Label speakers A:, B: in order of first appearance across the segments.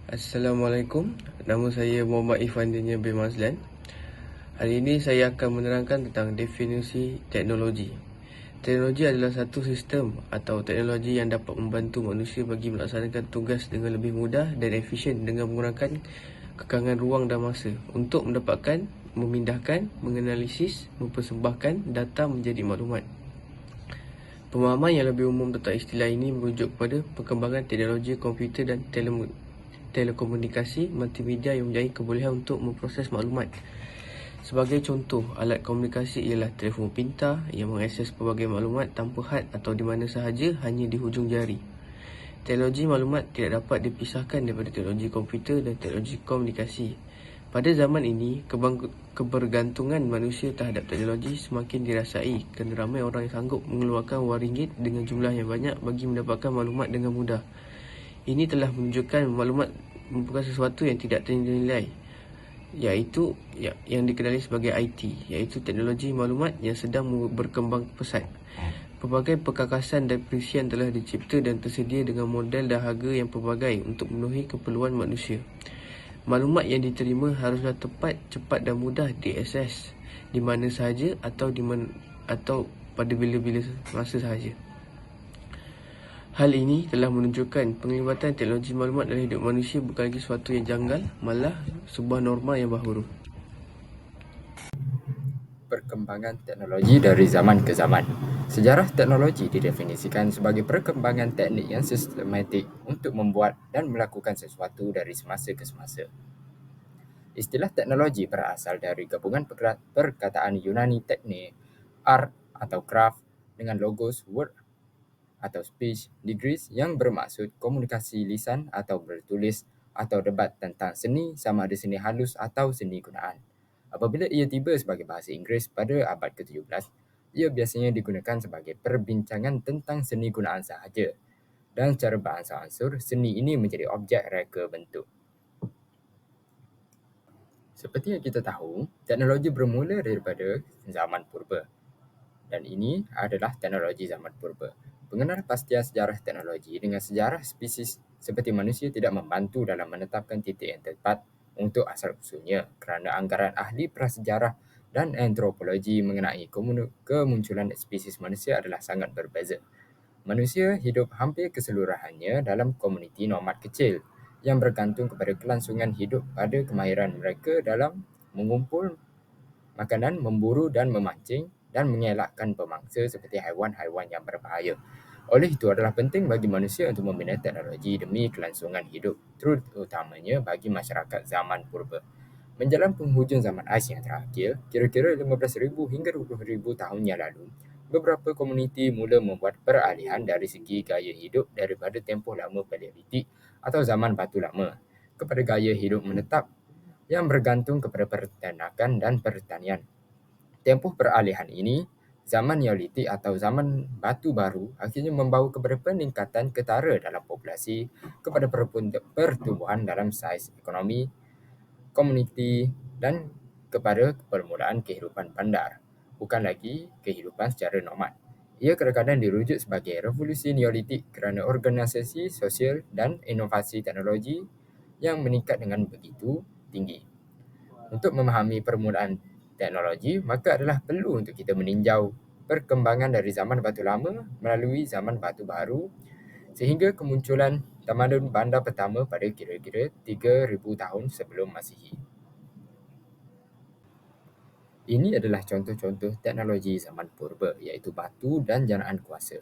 A: Assalamualaikum, nama saya Muhammad Ifan Daniel bin Mazlan. Hari ini saya akan menerangkan tentang definisi teknologi. Teknologi adalah satu sistem atau teknologi yang dapat membantu manusia bagi melaksanakan tugas dengan lebih mudah dan efisien dengan menggunakan kekangan ruang dan masa untuk mendapatkan, memindahkan, menganalisis, mempersembahkan data menjadi maklumat. Pemahaman yang lebih umum tentang istilah ini merujuk kepada perkembangan teknologi komputer dan telekomunikasi multimedia yang mempunyai kebolehan untuk memproses maklumat. Sebagai contoh, alat komunikasi ialah telefon pintar yang mengakses pelbagai maklumat tanpa had atau di mana sahaja hanya di hujung jari. Teknologi maklumat tidak dapat dipisahkan daripada teknologi komputer dan teknologi komunikasi. Pada zaman ini, kebergantungan manusia terhadap teknologi semakin dirasai kerana ramai orang yang sanggup mengeluarkan wang ringgit dengan jumlah yang banyak bagi mendapatkan maklumat dengan mudah. Ini telah menunjukkan maklumat merupakan sesuatu yang tidak ternilai, iaitu yang dikenali sebagai IT, iaitu teknologi maklumat yang sedang berkembang pesat. Pelbagai perkakasan dan perisian telah dicipta dan tersedia dengan model dan harga yang pelbagai untuk memenuhi keperluan manusia. Maklumat yang diterima haruslah tepat, cepat dan mudah diakses di mana sahaja atau pada bila-bila masa sahaja. Hal ini telah menunjukkan penglibatan teknologi maklumat dalam hidup manusia bukan lagi sesuatu yang janggal, malah sebuah norma yang baharu.
B: Perkembangan teknologi dari zaman ke zaman. Sejarah teknologi didefinisikan sebagai perkembangan teknik yang sistematik untuk membuat dan melakukan sesuatu dari semasa ke semasa. Istilah teknologi berasal dari gabungan perkataan Yunani tekne, art atau craft dengan logos, word atau speech, degrees yang bermaksud komunikasi lisan atau bertulis atau debat tentang seni sama ada seni halus atau seni gunaan. Apabila ia tiba sebagai bahasa Inggeris pada abad ke-17, ia biasanya digunakan sebagai perbincangan tentang seni gunaan sahaja. Dan secara beransur-ansur, seni ini menjadi objek reka bentuk. Seperti yang kita tahu, teknologi bermula daripada zaman purba. Dan ini adalah teknologi zaman purba. Pengenalpastian sejarah teknologi dengan sejarah spesies seperti manusia tidak membantu dalam menetapkan titik yang tepat untuk asal-usulnya kerana anggaran ahli prasejarah dan antropologi mengenai kemunculan spesies manusia adalah sangat berbeza. Manusia hidup hampir keseluruhannya dalam komuniti nomad kecil yang bergantung kepada kelangsungan hidup pada kemahiran mereka dalam mengumpul makanan, memburu dan memancing dan mengelakkan pemangsa seperti haiwan-haiwan yang berbahaya. Oleh itu adalah penting bagi manusia untuk membina teknologi demi kelangsungan hidup, terutamanya bagi masyarakat zaman purba. Menjelang penghujung zaman ais yang terakhir, kira-kira 15,000 hingga 20,000 tahun yang lalu, beberapa komuniti mula membuat peralihan dari segi gaya hidup daripada tempoh lama Paleolitik atau zaman batu lama kepada gaya hidup menetap yang bergantung kepada peternakan dan pertanian. Tempoh peralihan ini, zaman Neolitik atau zaman batu baru, akhirnya membawa kepada peningkatan ketara dalam populasi, kepada pertumbuhan dalam saiz ekonomi, komuniti dan kepada permulaan kehidupan bandar, bukan lagi kehidupan secara nomad. Ia kadang-kadang dirujuk sebagai revolusi Neolitik kerana organisasi sosial dan inovasi teknologi yang meningkat dengan begitu tinggi. Untuk memahami permulaan teknologi, maka adalah perlu untuk kita meninjau perkembangan dari zaman batu lama melalui zaman batu baru sehingga kemunculan tamadun bandar pertama pada kira-kira 3,000 tahun sebelum Masihi. Ini adalah contoh-contoh teknologi zaman purba iaitu batu dan janaan kuasa.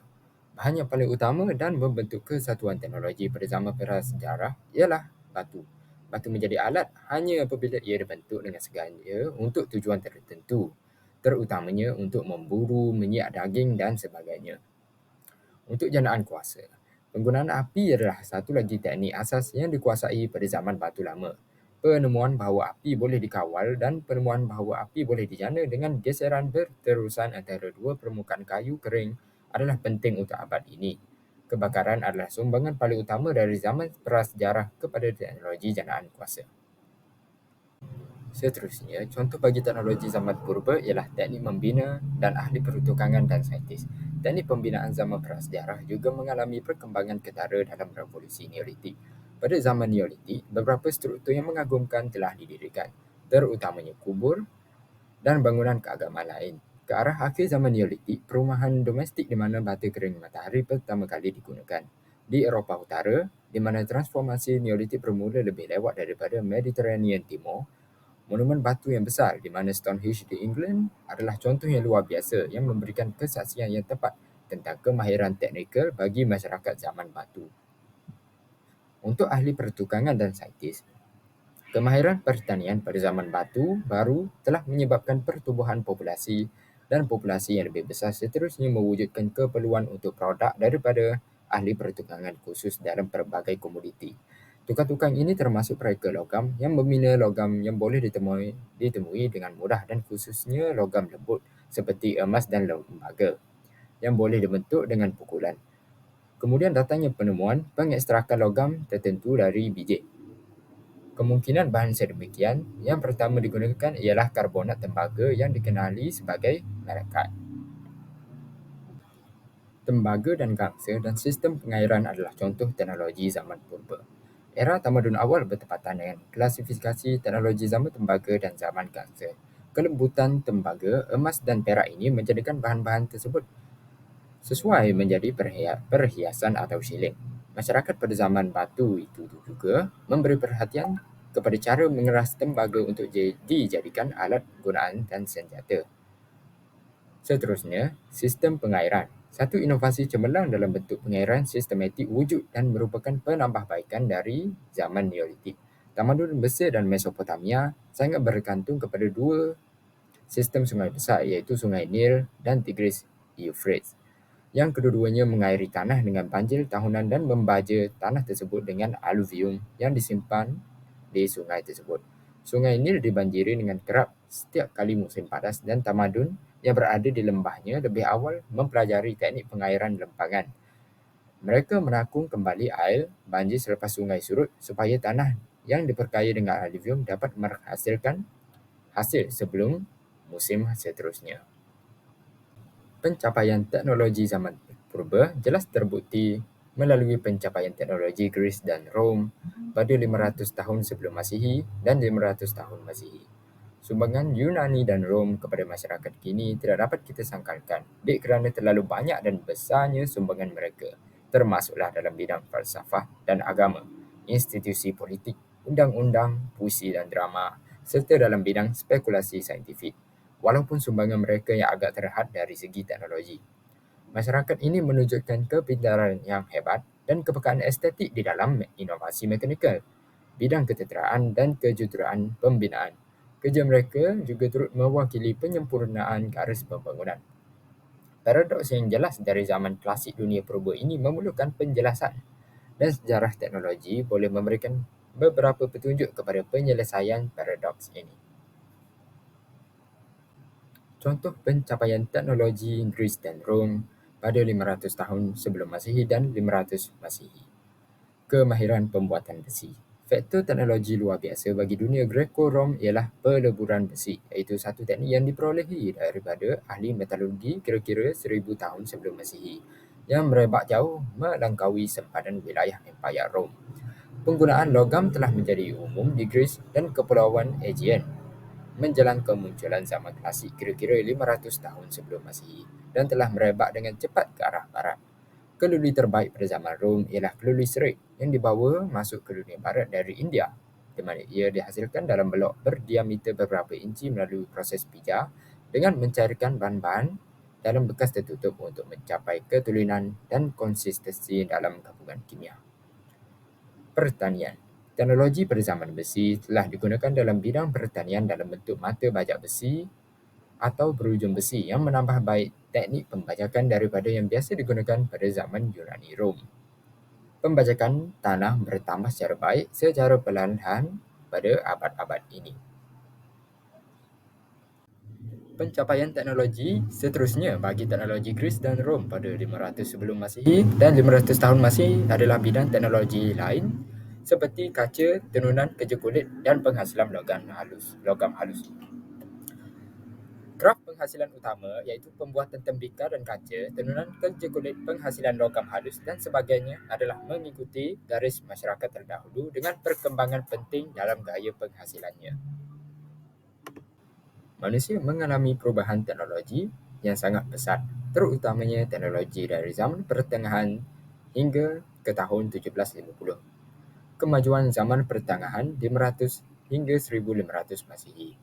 B: Bahan yang paling utama dan membentuk kesatuan teknologi pada zaman prasejarah ialah batu. Batu menjadi alat hanya apabila ia dibentuk dengan sengaja untuk tujuan tertentu, terutamanya untuk memburu, menyiap daging dan sebagainya. Untuk janaan kuasa, penggunaan api adalah satu lagi teknik asas yang dikuasai pada zaman batu lama. Penemuan bahawa api boleh dikawal dan penemuan bahawa api boleh dijana dengan geseran berterusan antara dua permukaan kayu kering adalah penting untuk abad ini. Kebakaran adalah sumbangan paling utama dari zaman prasejarah kepada teknologi janaan kuasa. Seterusnya, contoh bagi teknologi zaman purba ialah teknik membina dan ahli pertukangan dan saintis. Teknik pembinaan zaman prasejarah juga mengalami perkembangan ketara dalam revolusi Neolitik. Pada zaman Neolitik, beberapa struktur yang mengagumkan telah didirikan, terutamanya kubur dan bangunan keagamaan lain. Ke arah akhir zaman Neolitik, perumahan domestik di mana bata kering matahari pertama kali digunakan. Di Eropah Utara, di mana transformasi Neolitik bermula lebih lewat daripada Mediterranean Timur, monumen batu yang besar di mana Stonehenge di England adalah contoh yang luar biasa yang memberikan kesaksian yang tepat tentang kemahiran teknikal bagi masyarakat zaman batu. Untuk ahli pertukangan dan saintis, kemahiran pertanian pada zaman batu baru telah menyebabkan pertumbuhan populasi dan populasi yang lebih besar seterusnya mewujudkan keperluan untuk produk daripada ahli pertukangan khusus dalam pelbagai komoditi. Tukang-tukang ini termasuk reka logam yang membina logam yang boleh ditemui dengan mudah dan khususnya logam lembut seperti emas dan lembaga yang boleh dibentuk dengan pukulan. Kemudian datangnya penemuan pengekstrakan logam tertentu dari biji. Kemungkinan bahan sedemikian yang pertama digunakan ialah karbonat tembaga yang dikenali sebagai malakat. Tembaga dan gangsa dan sistem pengairan adalah contoh teknologi zaman purba. Era tamadun awal bertepatan dengan klasifikasi teknologi zaman tembaga dan zaman gangsa. Kelembutan tembaga, emas dan perak ini menjadikan bahan-bahan tersebut sesuai menjadi perhiasan atau shilling. Masyarakat pada zaman batu itu juga memberi perhatian kepada cara mengeras tembaga untuk dijadikan alat gunaan dan senjata. Seterusnya, sistem pengairan. Satu inovasi cemerlang dalam bentuk pengairan sistematik wujud dan merupakan penambahbaikan dari zaman Neolitik. Tamadun Mesir dan Mesopotamia sangat bergantung kepada dua sistem sungai besar iaitu Sungai Nil dan Tigris Euphrates, yang kedua-duanya mengairi tanah dengan banjir tahunan dan membaja tanah tersebut dengan aluvium yang disimpan di sungai tersebut. Sungai Nil dibanjiri dengan kerap setiap kali musim panas dan tamadun yang berada di lembahnya lebih awal mempelajari teknik pengairan lempangan. Mereka menakung kembali air banjir selepas sungai surut supaya tanah yang diperkaya dengan aluvium dapat menghasilkan hasil sebelum musim seterusnya. Pencapaian teknologi zaman purba jelas terbukti melalui pencapaian teknologi Greece dan Rom pada 500 tahun sebelum Masihi dan 500 tahun Masihi. Sumbangan Yunani dan Rom kepada masyarakat kini tidak dapat kita sangkalkan kerana terlalu banyak dan besarnya sumbangan mereka, termasuklah dalam bidang falsafah dan agama, institusi politik, undang-undang, puisi dan drama, serta dalam bidang spekulasi saintifik. Walaupun sumbangan mereka yang agak terhad dari segi teknologi, masyarakat ini menunjukkan kepintaran yang hebat dan kepekaan estetik di dalam inovasi mekanikal, bidang ketenteraan dan kejuruteraan pembinaan. Kerja mereka juga turut mewakili penyempurnaan garis pembangunan. Paradoks yang jelas dari zaman klasik dunia purba ini memerlukan penjelasan, dan sejarah teknologi boleh memberikan beberapa petunjuk kepada penyelesaian paradoks ini. Contoh pencapaian teknologi Greece dan Rom pada 500 tahun sebelum Masihi dan 500 Masihi. Kemahiran pembuatan besi. Faktor teknologi luar biasa bagi dunia Greco-Rom ialah peleburan besi, iaitu satu teknik yang diperolehi daripada ahli metalurgi kira-kira 1000 tahun sebelum Masihi, yang merebak jauh melampaui sempadan wilayah Empayar Rom. Penggunaan logam telah menjadi umum di Greece dan Kepulauan Aegean menjelang kemunculan zaman klasik kira-kira 500 tahun sebelum Masihi dan telah merebak dengan cepat ke arah barat. Keluli terbaik pada zaman Rom ialah keluli serik yang dibawa masuk ke dunia barat dari India, di mana ia dihasilkan dalam blok berdiameter beberapa inci melalui proses pija dengan mencairkan bahan-bahan dalam bekas tertutup untuk mencapai ketulinan dan konsistensi dalam gabungan kimia. Pertanian. Teknologi pada zaman besi telah digunakan dalam bidang pertanian dalam bentuk mata bajak besi atau berujung besi yang menambah baik teknik pembajakan daripada yang biasa digunakan pada zaman Yunani Rom. Pembajakan tanah bertambah secara baik secara perlahan pada abad-abad ini. Pencapaian teknologi seterusnya bagi teknologi Greece dan Rom pada 500 sebelum Masihi dan 500 tahun Masihi adalah bidang teknologi lain seperti kaca, tenunan kerja kulit dan penghasilan logam halus. Kraf penghasilan utama iaitu pembuatan tembikar dan kaca, tenunan kerja kulit, penghasilan logam halus dan sebagainya adalah mengikuti garis masyarakat terdahulu dengan perkembangan penting dalam gaya penghasilannya. Manusia mengalami perubahan teknologi yang sangat pesat, terutamanya teknologi dari zaman pertengahan hingga ke tahun 1750. Kemajuan zaman pertengahan 500 hingga 1500 Masihi.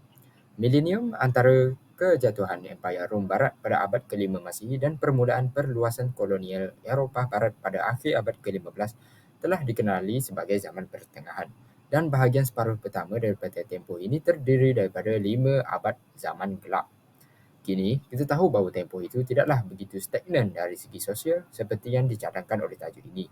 B: Milenium antara kejatuhan Empayar Rom Barat pada abad ke-5 Masihi dan permulaan perluasan kolonial Eropah Barat pada akhir abad ke-15 telah dikenali sebagai zaman pertengahan, dan bahagian separuh pertama daripada tempoh ini terdiri daripada 5 abad zaman gelap. Kini, kita tahu bahawa tempoh itu tidaklah begitu stagnan dari segi sosial seperti yang dicadangkan oleh tajuk ini.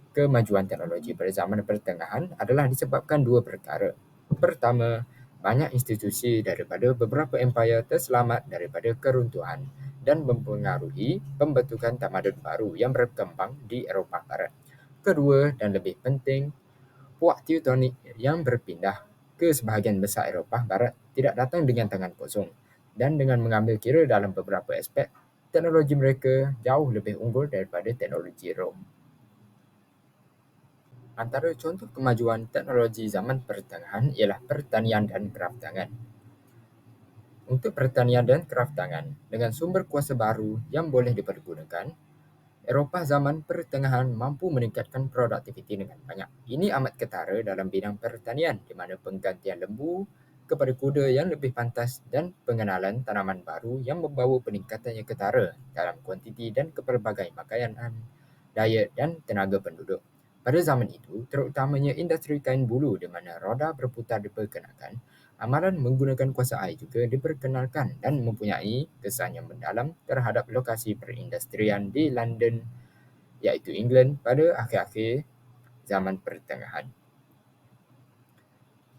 B: Kemajuan teknologi pada zaman pertengahan adalah disebabkan dua perkara. Pertama, banyak institusi daripada beberapa empayar terselamat daripada keruntuhan dan mempengaruhi pembentukan tamadun baru yang berkembang di Eropah Barat. Kedua, dan lebih penting, puak Teutonik yang berpindah ke sebahagian besar Eropah Barat tidak datang dengan tangan kosong, dan dengan mengambil kira dalam beberapa aspek, teknologi mereka jauh lebih unggul daripada teknologi Rom. Antara contoh kemajuan teknologi zaman pertengahan ialah pertanian dan kraftangan. Untuk pertanian dan kraftangan, dengan sumber kuasa baru yang boleh dipergunakan, Eropah zaman pertengahan mampu meningkatkan produktiviti dengan banyak. Ini amat ketara dalam bidang pertanian, di mana penggantian lembu kepada kuda yang lebih pantas dan pengenalan tanaman baru yang membawa peningkatan yang ketara dalam kuantiti dan kepelbagaian makanan, daya dan tenaga penduduk. Pada zaman itu, terutamanya industri kain bulu di mana roda berputar diperkenalkan, amalan menggunakan kuasa air juga diperkenalkan dan mempunyai kesan yang mendalam terhadap lokasi perindustrian di London, iaitu England pada akhir-akhir zaman pertengahan.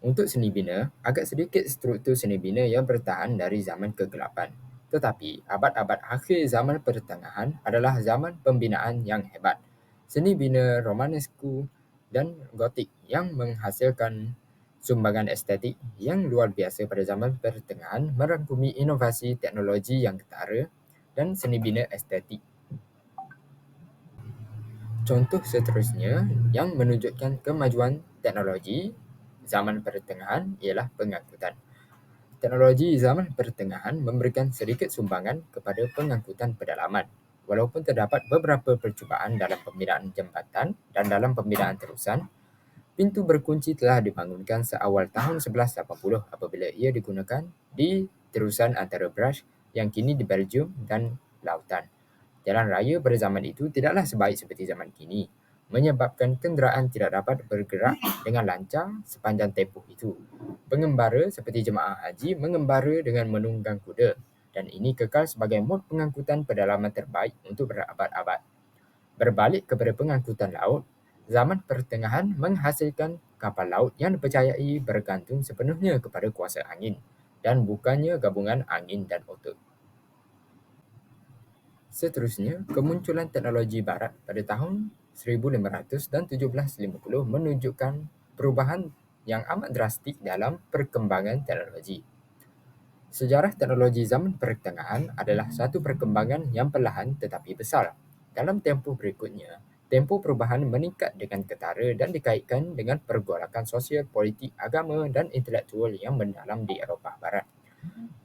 B: Untuk seni bina, agak sedikit struktur seni bina yang bertahan dari zaman kegelapan. Tetapi, abad-abad akhir zaman pertengahan adalah zaman pembinaan yang hebat. Seni bina Romanesque dan Gotik yang menghasilkan sumbangan estetik yang luar biasa pada zaman pertengahan merangkumi inovasi teknologi yang ketara dan seni bina estetik. Contoh seterusnya yang menunjukkan kemajuan teknologi zaman pertengahan ialah pengangkutan. Teknologi zaman pertengahan memberikan sedikit sumbangan kepada pengangkutan pedalaman. Walaupun terdapat beberapa percubaan dalam pembinaan jambatan dan dalam pembinaan terusan, pintu berkunci telah dibangunkan seawal tahun 1180 apabila ia digunakan di terusan antara Bruges yang kini di Belgium dan lautan. Jalan raya pada zaman itu tidaklah sebaik seperti zaman kini, menyebabkan kenderaan tidak dapat bergerak dengan lancar sepanjang tempoh itu. Pengembara seperti jemaah haji mengembara dengan menunggang kuda, dan ini kekal sebagai mod pengangkutan pedalaman terbaik untuk berabad-abad. Berbalik kepada pengangkutan laut, zaman pertengahan menghasilkan kapal laut yang dipercayai bergantung sepenuhnya kepada kuasa angin, dan bukannya gabungan angin dan otot. Seterusnya, kemunculan teknologi barat pada tahun 1500 dan 1750 menunjukkan perubahan yang amat drastik dalam perkembangan teknologi. Sejarah teknologi zaman pertengahan adalah satu perkembangan yang perlahan tetapi besar. Dalam tempoh berikutnya, tempoh perubahan meningkat dengan ketara dan dikaitkan dengan pergolakan sosial, politik, agama dan intelektual yang mendalam di Eropah Barat.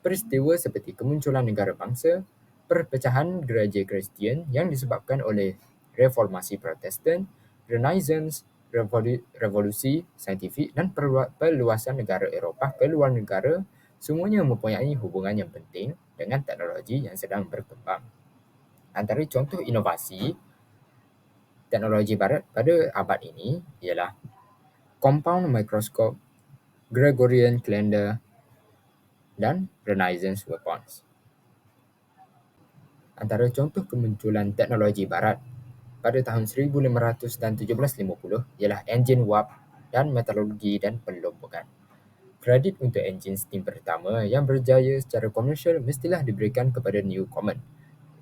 B: Peristiwa seperti kemunculan negara bangsa, perpecahan gereja Kristian yang disebabkan oleh reformasi Protestan, Renaissance, revolusi saintifik dan perluasan negara Eropah ke luar negara semuanya mempunyai hubungan yang penting dengan teknologi yang sedang berkembang. Antara contoh inovasi teknologi barat pada abad ini ialah compound microscope, Gregorian calendar, dan Renaissance weapons. Antara contoh kemunculan teknologi barat pada tahun 1500 dan 1750 ialah enjin warp dan metalurgi dan pelombakan. Kredit untuk enjin steam pertama yang berjaya secara komersial mestilah diberikan kepada Newcomen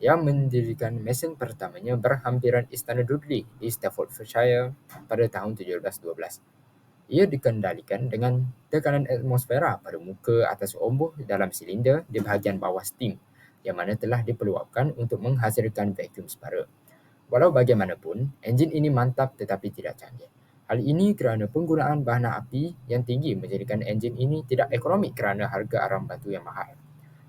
B: yang mendirikan mesin pertamanya berhampiran Istana Dudley di Staffordshire pada tahun 1712. Ia dikendalikan dengan tekanan atmosfera pada muka atas ombak dalam silinder di bahagian bawah steam yang mana telah dipeluapkan untuk menghasilkan vacuum sebara. Walau bagaimanapun, enjin ini mantap tetapi tidak canggih. Hal ini kerana penggunaan bahan api yang tinggi menjadikan enjin ini tidak ekonomik kerana harga arang batu yang mahal.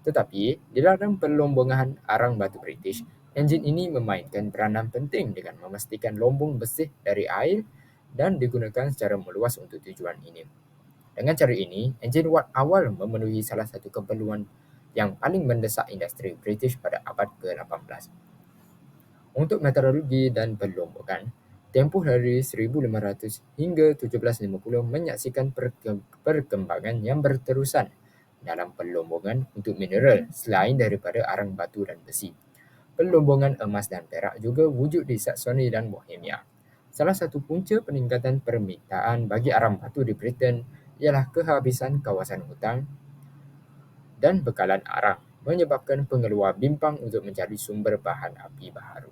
B: Tetapi, di dalam perlombongan arang batu British, enjin ini memainkan peranan penting dengan memastikan lombong bersih dari air dan digunakan secara meluas untuk tujuan ini. Dengan cara ini, enjin Watt awal memenuhi salah satu keperluan yang paling mendesak industri British pada abad ke-18. Untuk meteorologi dan perlombongan, tempoh dari 1500 hingga 1750 menyaksikan perkembangan yang berterusan dalam perlombongan untuk mineral selain daripada arang batu dan besi. Perlombongan emas dan perak juga wujud di Saxony dan Bohemia. Salah satu punca peningkatan permintaan bagi arang batu di Britain ialah kehabisan kawasan hutan dan bekalan arang, menyebabkan pengeluar bimbang untuk mencari sumber bahan api baharu.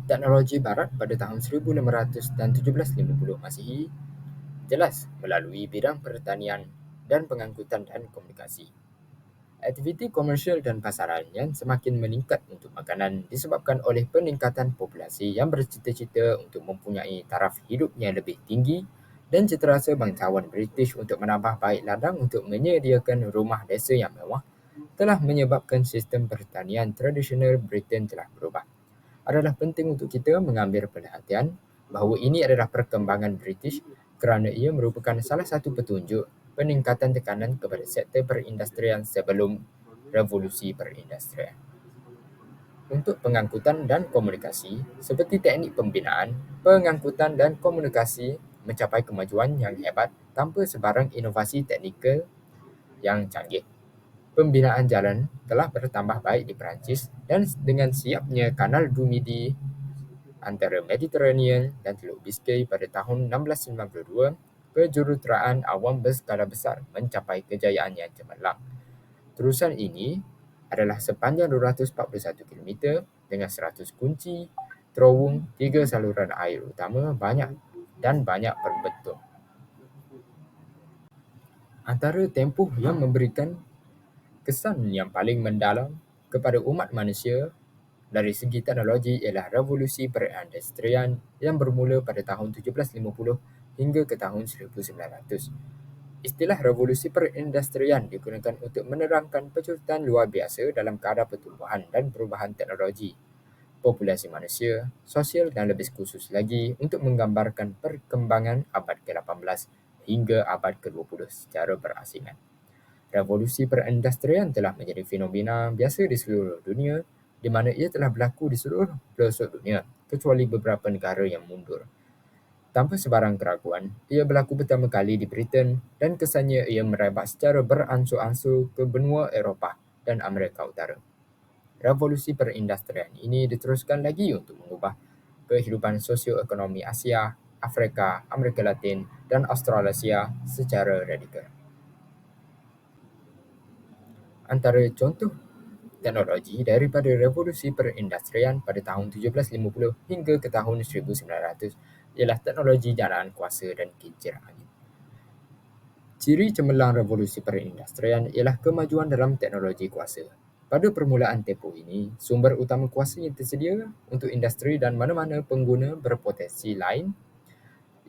B: Teknologi Barat pada tahun 1500 dan 1750 Masihi jelas melalui bidang pertanian dan pengangkutan dan komunikasi. Aktiviti komersial dan pasaran yang semakin meningkat untuk makanan disebabkan oleh peningkatan populasi yang bercita-cita untuk mempunyai taraf hidup yang lebih tinggi dan citarasa bangsawan British untuk menambah baik ladang untuk menyediakan rumah desa yang mewah telah menyebabkan sistem pertanian tradisional Britain telah berubah. Adalah penting untuk kita mengambil perhatian bahawa ini adalah perkembangan British kerana ia merupakan salah satu petunjuk peningkatan tekanan kepada sektor perindustrian sebelum revolusi perindustrian. Untuk pengangkutan dan komunikasi, seperti teknik pembinaan, pengangkutan dan komunikasi mencapai kemajuan yang hebat tanpa sebarang inovasi teknikal yang canggih. Pembinaan jalan telah bertambah baik di Perancis dan dengan siapnya Kanal du Midi antara Mediterranean dan Teluk Biscay pada tahun 1692, kejuruteraan awam berskala besar mencapai kejayaan yang cemerlang. Terusan ini adalah sepanjang 241 km dengan 100 kunci, terowong, 3 saluran air utama banyak perbentuk. Antara tempoh yang memberikan kesan yang paling mendalam kepada umat manusia dari segi teknologi ialah revolusi perindustrian yang bermula pada tahun 1750 hingga ke tahun 1900. Istilah revolusi perindustrian digunakan untuk menerangkan pecutan luar biasa dalam kadar pertumbuhan dan perubahan teknologi, populasi manusia, sosial dan lebih khusus lagi untuk menggambarkan perkembangan abad ke-18 hingga abad ke-20 secara berasingan. Revolusi perindustrian telah menjadi fenomena biasa di seluruh dunia di mana ia telah berlaku di seluruh pelosok dunia kecuali beberapa negara yang mundur. Tanpa sebarang keraguan, ia berlaku pertama kali di Britain dan kesannya ia merebak secara beransur-ansur ke benua Eropah dan Amerika Utara. Revolusi perindustrian ini diteruskan lagi untuk mengubah kehidupan sosioekonomi Asia, Afrika, Amerika Latin dan Australasia secara radikal. Antara contoh teknologi daripada revolusi perindustrian pada tahun 1750 hingga ke tahun 1900 ialah teknologi jalaan kuasa dan kincir angin. Ciri cemerlang revolusi perindustrian ialah kemajuan dalam teknologi kuasa. Pada permulaan tempoh ini, sumber utama kuasa yang tersedia untuk industri dan mana-mana pengguna berpotensi lain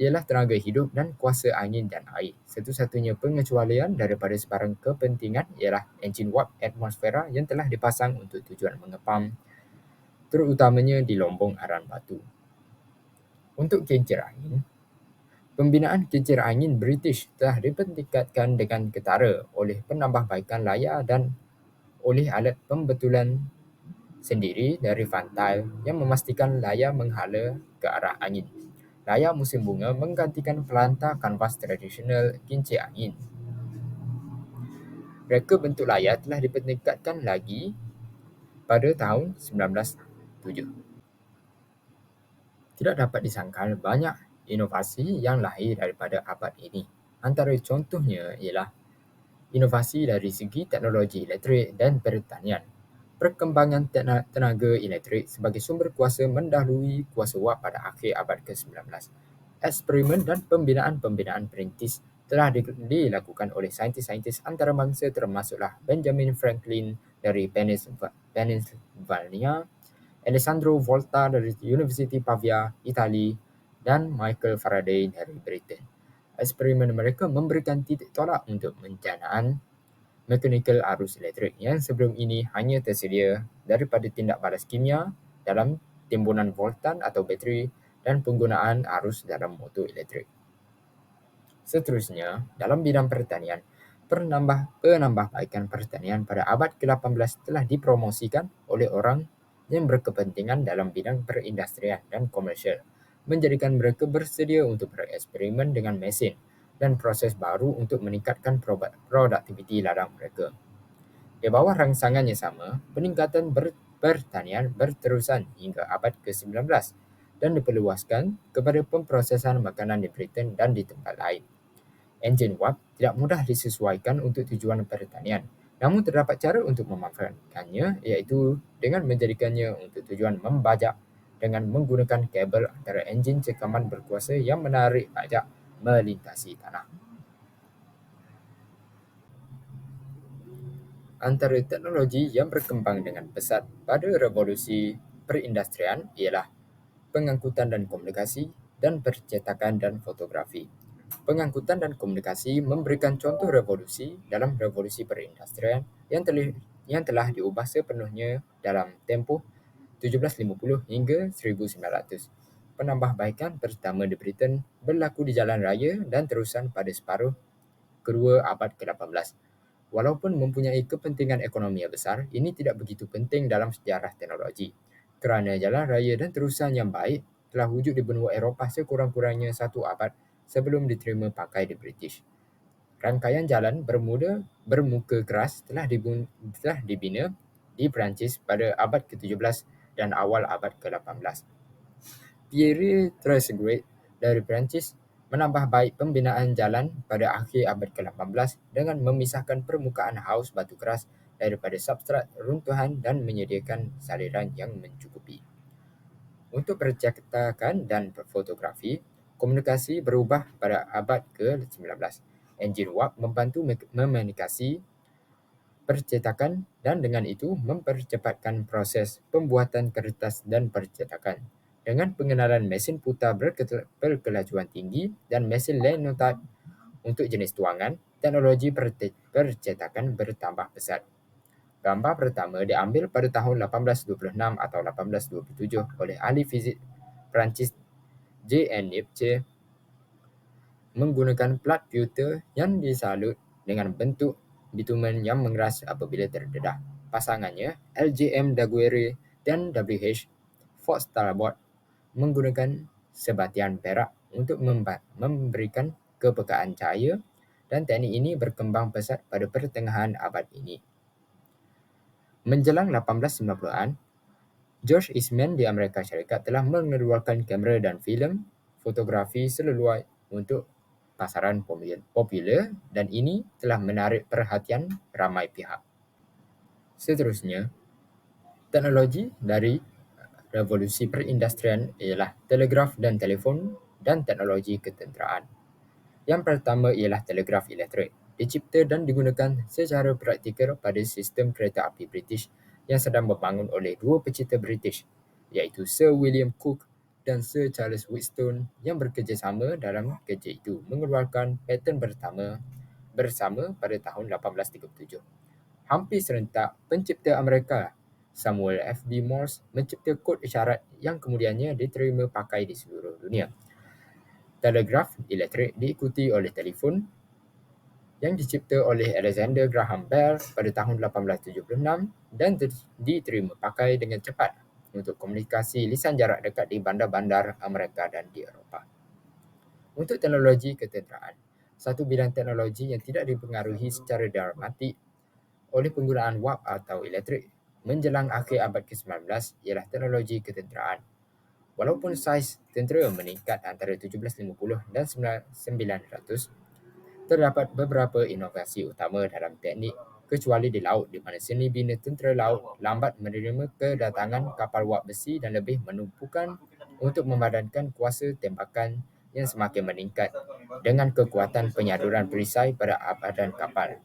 B: ialah tenaga hidup dan kuasa angin dan air. Satu-satunya pengecualian daripada sebarang kepentingan ialah enjin Watt atmosfera yang telah dipasang untuk tujuan mengepam, terutamanya di lombong arang batu. Untuk kincir angin, pembinaan kincir angin British telah dipertingkatkan dengan ketara oleh penambahbaikan layar dan oleh alat pembetulan sendiri dari fantail yang memastikan layar menghala ke arah angin. Layar musim bunga menggantikan pelantar kanvas tradisional kincir angin. Reka bentuk layar telah dipertingkatkan lagi pada tahun 1907. Tidak dapat disangkal banyak inovasi yang lahir daripada abad ini. Antara contohnya ialah inovasi dari segi teknologi elektrik dan pertanian. Perkembangan tenaga elektrik sebagai sumber kuasa mendahului kuasa wap pada akhir abad ke-19. Eksperimen dan pembinaan perintis telah dilakukan oleh saintis-saintis antarabangsa termasuklah Benjamin Franklin dari Pennsylvania, Alessandro Volta dari University Pavia, Itali, dan Michael Faraday dari Britain. Eksperimen mereka memberikan titik tolak untuk pencanaan mekanikal arus elektrik yang sebelum ini hanya tersedia daripada tindak balas kimia dalam timbunan voltan atau bateri dan penggunaan arus dalam motor elektrik. Seterusnya, dalam bidang pertanian, penambahbaikan pertanian pada abad ke-18 telah dipromosikan oleh orang yang berkepentingan dalam bidang perindustrian dan komersial, menjadikan mereka bersedia untuk bereksperimen dengan mesin dan proses baru untuk meningkatkan produktiviti ladang mereka. Di bawah rangsangan yang sama, peningkatan pertanian berterusan hingga abad ke-19 dan diperluaskan kepada pemprosesan makanan di Britain dan di tempat lain. Enjin wap tidak mudah disesuaikan untuk tujuan pertanian, namun terdapat cara untuk memanfaatkannya, iaitu dengan menjadikannya untuk tujuan membajak dengan menggunakan kabel antara enjin cekaman berkuasa yang menarik bajak melintasi tanah. Antara teknologi yang berkembang dengan pesat pada revolusi perindustrian ialah pengangkutan dan komunikasi dan percetakan dan fotografi. Pengangkutan dan komunikasi memberikan contoh revolusi dalam revolusi perindustrian yang telah diubah sepenuhnya dalam tempoh 1750 hingga 1900. Penambahbaikan pertama di Britain berlaku di jalan raya dan terusan pada separuh kedua abad ke-18. Walaupun mempunyai kepentingan ekonomi yang besar, ini tidak begitu penting dalam sejarah teknologi, kerana jalan raya dan terusan yang baik telah wujud di benua Eropah sekurang-kurangnya satu abad sebelum diterima pakai di British. Rangkaian jalan bermuka keras telah dibina di Perancis pada abad ke-17 dan awal abad ke-18. Pierre Trezeguet dari Perancis menambah baik pembinaan jalan pada akhir abad ke-18 dengan memisahkan permukaan haus batu keras daripada substrat runtuhan dan menyediakan saliran yang mencukupi. Untuk percetakan dan fotografi, komunikasi berubah pada abad ke-19. Enjin wap membantu memanikasi percetakan dan dengan itu mempercepatkan proses pembuatan kertas dan percetakan. Dengan pengenalan mesin putar berkelajuan tinggi dan mesin linotype untuk jenis tuangan, teknologi percetakan bertambah pesat. Gambar pertama diambil pada tahun 1826 atau 1827 oleh ahli fizik Perancis J.N. Nietzsche menggunakan plat pewter yang disalut dengan bentuk bitumen yang mengeras apabila terdedah. Pasangannya, L.J.M. Daguerre dan W.H. Fox Talbot menggunakan sebatian perak untuk memberikan kepekaan cahaya, dan teknik ini berkembang pesat pada pertengahan abad ini. Menjelang 1890-an, George Eastman di Amerika Syarikat telah mengeluarkan kamera dan filem fotografi seluruh untuk pasaran popular dan ini telah menarik perhatian ramai pihak. Seterusnya, teknologi dari revolusi perindustrian ialah telegraf dan telefon dan teknologi ketenteraan. Yang pertama ialah telegraf elektrik, dicipta dan digunakan secara praktikal pada sistem kereta api British yang sedang dibangun oleh dua pencipta British, iaitu Sir William Cooke dan Sir Charles Wheatstone yang bekerjasama dalam kerja itu mengeluarkan paten bersama pada tahun 1837. Hampir serentak, pencipta Amerika Samuel F.B. Morse mencipta kod isyarat yang kemudiannya diterima pakai di seluruh dunia. Telegraf elektrik diikuti oleh telefon yang dicipta oleh Alexander Graham Bell pada tahun 1876 dan diterima pakai dengan cepat untuk komunikasi lisan jarak dekat di bandar-bandar Amerika dan di Eropah. Untuk teknologi ketenteraan, satu bidang teknologi yang tidak dipengaruhi secara dramatik oleh penggunaan wap atau elektrik menjelang akhir abad ke-19 ialah teknologi ketenteraan. Walaupun saiz tentera meningkat antara 1750 dan 1900, terdapat beberapa inovasi utama dalam teknik kecuali di laut, di mana seni bina tentera laut lambat menerima kedatangan kapal wak besi dan lebih menumpukan untuk memadankan kuasa tembakan yang semakin meningkat dengan kekuatan penyaduran perisai pada abadan kapal.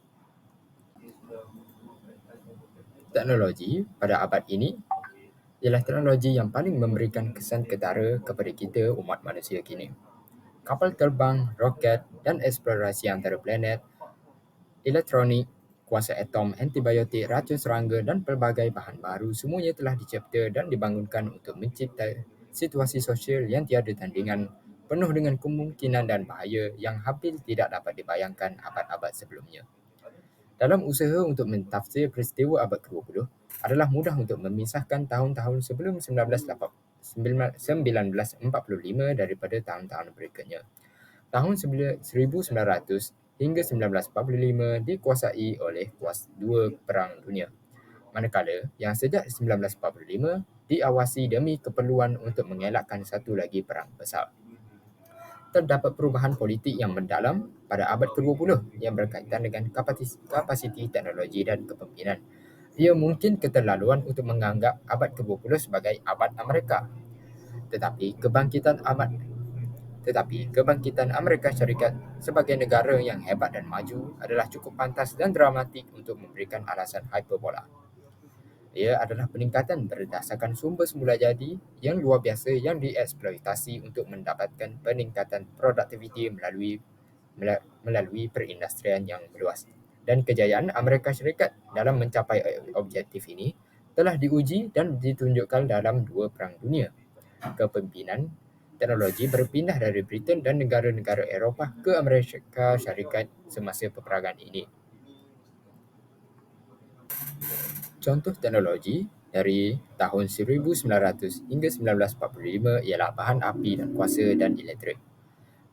B: Teknologi pada abad ini ialah teknologi yang paling memberikan kesan ketara kepada kita umat manusia kini. Kapal terbang, roket dan eksplorasi antara planet, elektronik, kuasa atom, antibiotik, racun serangga dan pelbagai bahan baru semuanya telah dicipta dan dibangunkan untuk mencipta situasi sosial yang tiada tandingan, penuh dengan kemungkinan dan bahaya yang hampir tidak dapat dibayangkan abad-abad sebelumnya. Dalam usaha untuk mentafsir peristiwa abad ke-20, adalah mudah untuk memisahkan tahun-tahun sebelum 1945 daripada tahun-tahun berikutnya. Tahun 1900 hingga 1945 dikuasai oleh dua perang dunia, manakala yang sejak 1945 diawasi demi keperluan untuk mengelakkan satu lagi perang besar. Terdapat perubahan politik yang mendalam pada abad ke-20 yang berkaitan dengan kapasiti teknologi dan kepemimpinan. Ia mungkin keterlaluan untuk menganggap abad ke-20 sebagai abad Amerika. Tetapi kebangkitan Amerika Syarikat sebagai negara yang hebat dan maju adalah cukup pantas dan dramatik untuk memberikan alasan hiperbola. Ia adalah peningkatan berdasarkan sumber semula jadi yang luar biasa yang dieksploitasi untuk mendapatkan peningkatan produktiviti melalui perindustrian yang meluas. Dan kejayaan Amerika Syarikat dalam mencapai objektif ini telah diuji dan ditunjukkan dalam dua perang dunia. Kepimpinan teknologi berpindah dari Britain dan negara-negara Eropah ke Amerika Syarikat semasa peperangan ini. Contoh teknologi dari tahun 1900 hingga 1945 ialah bahan api dan kuasa dan elektrik.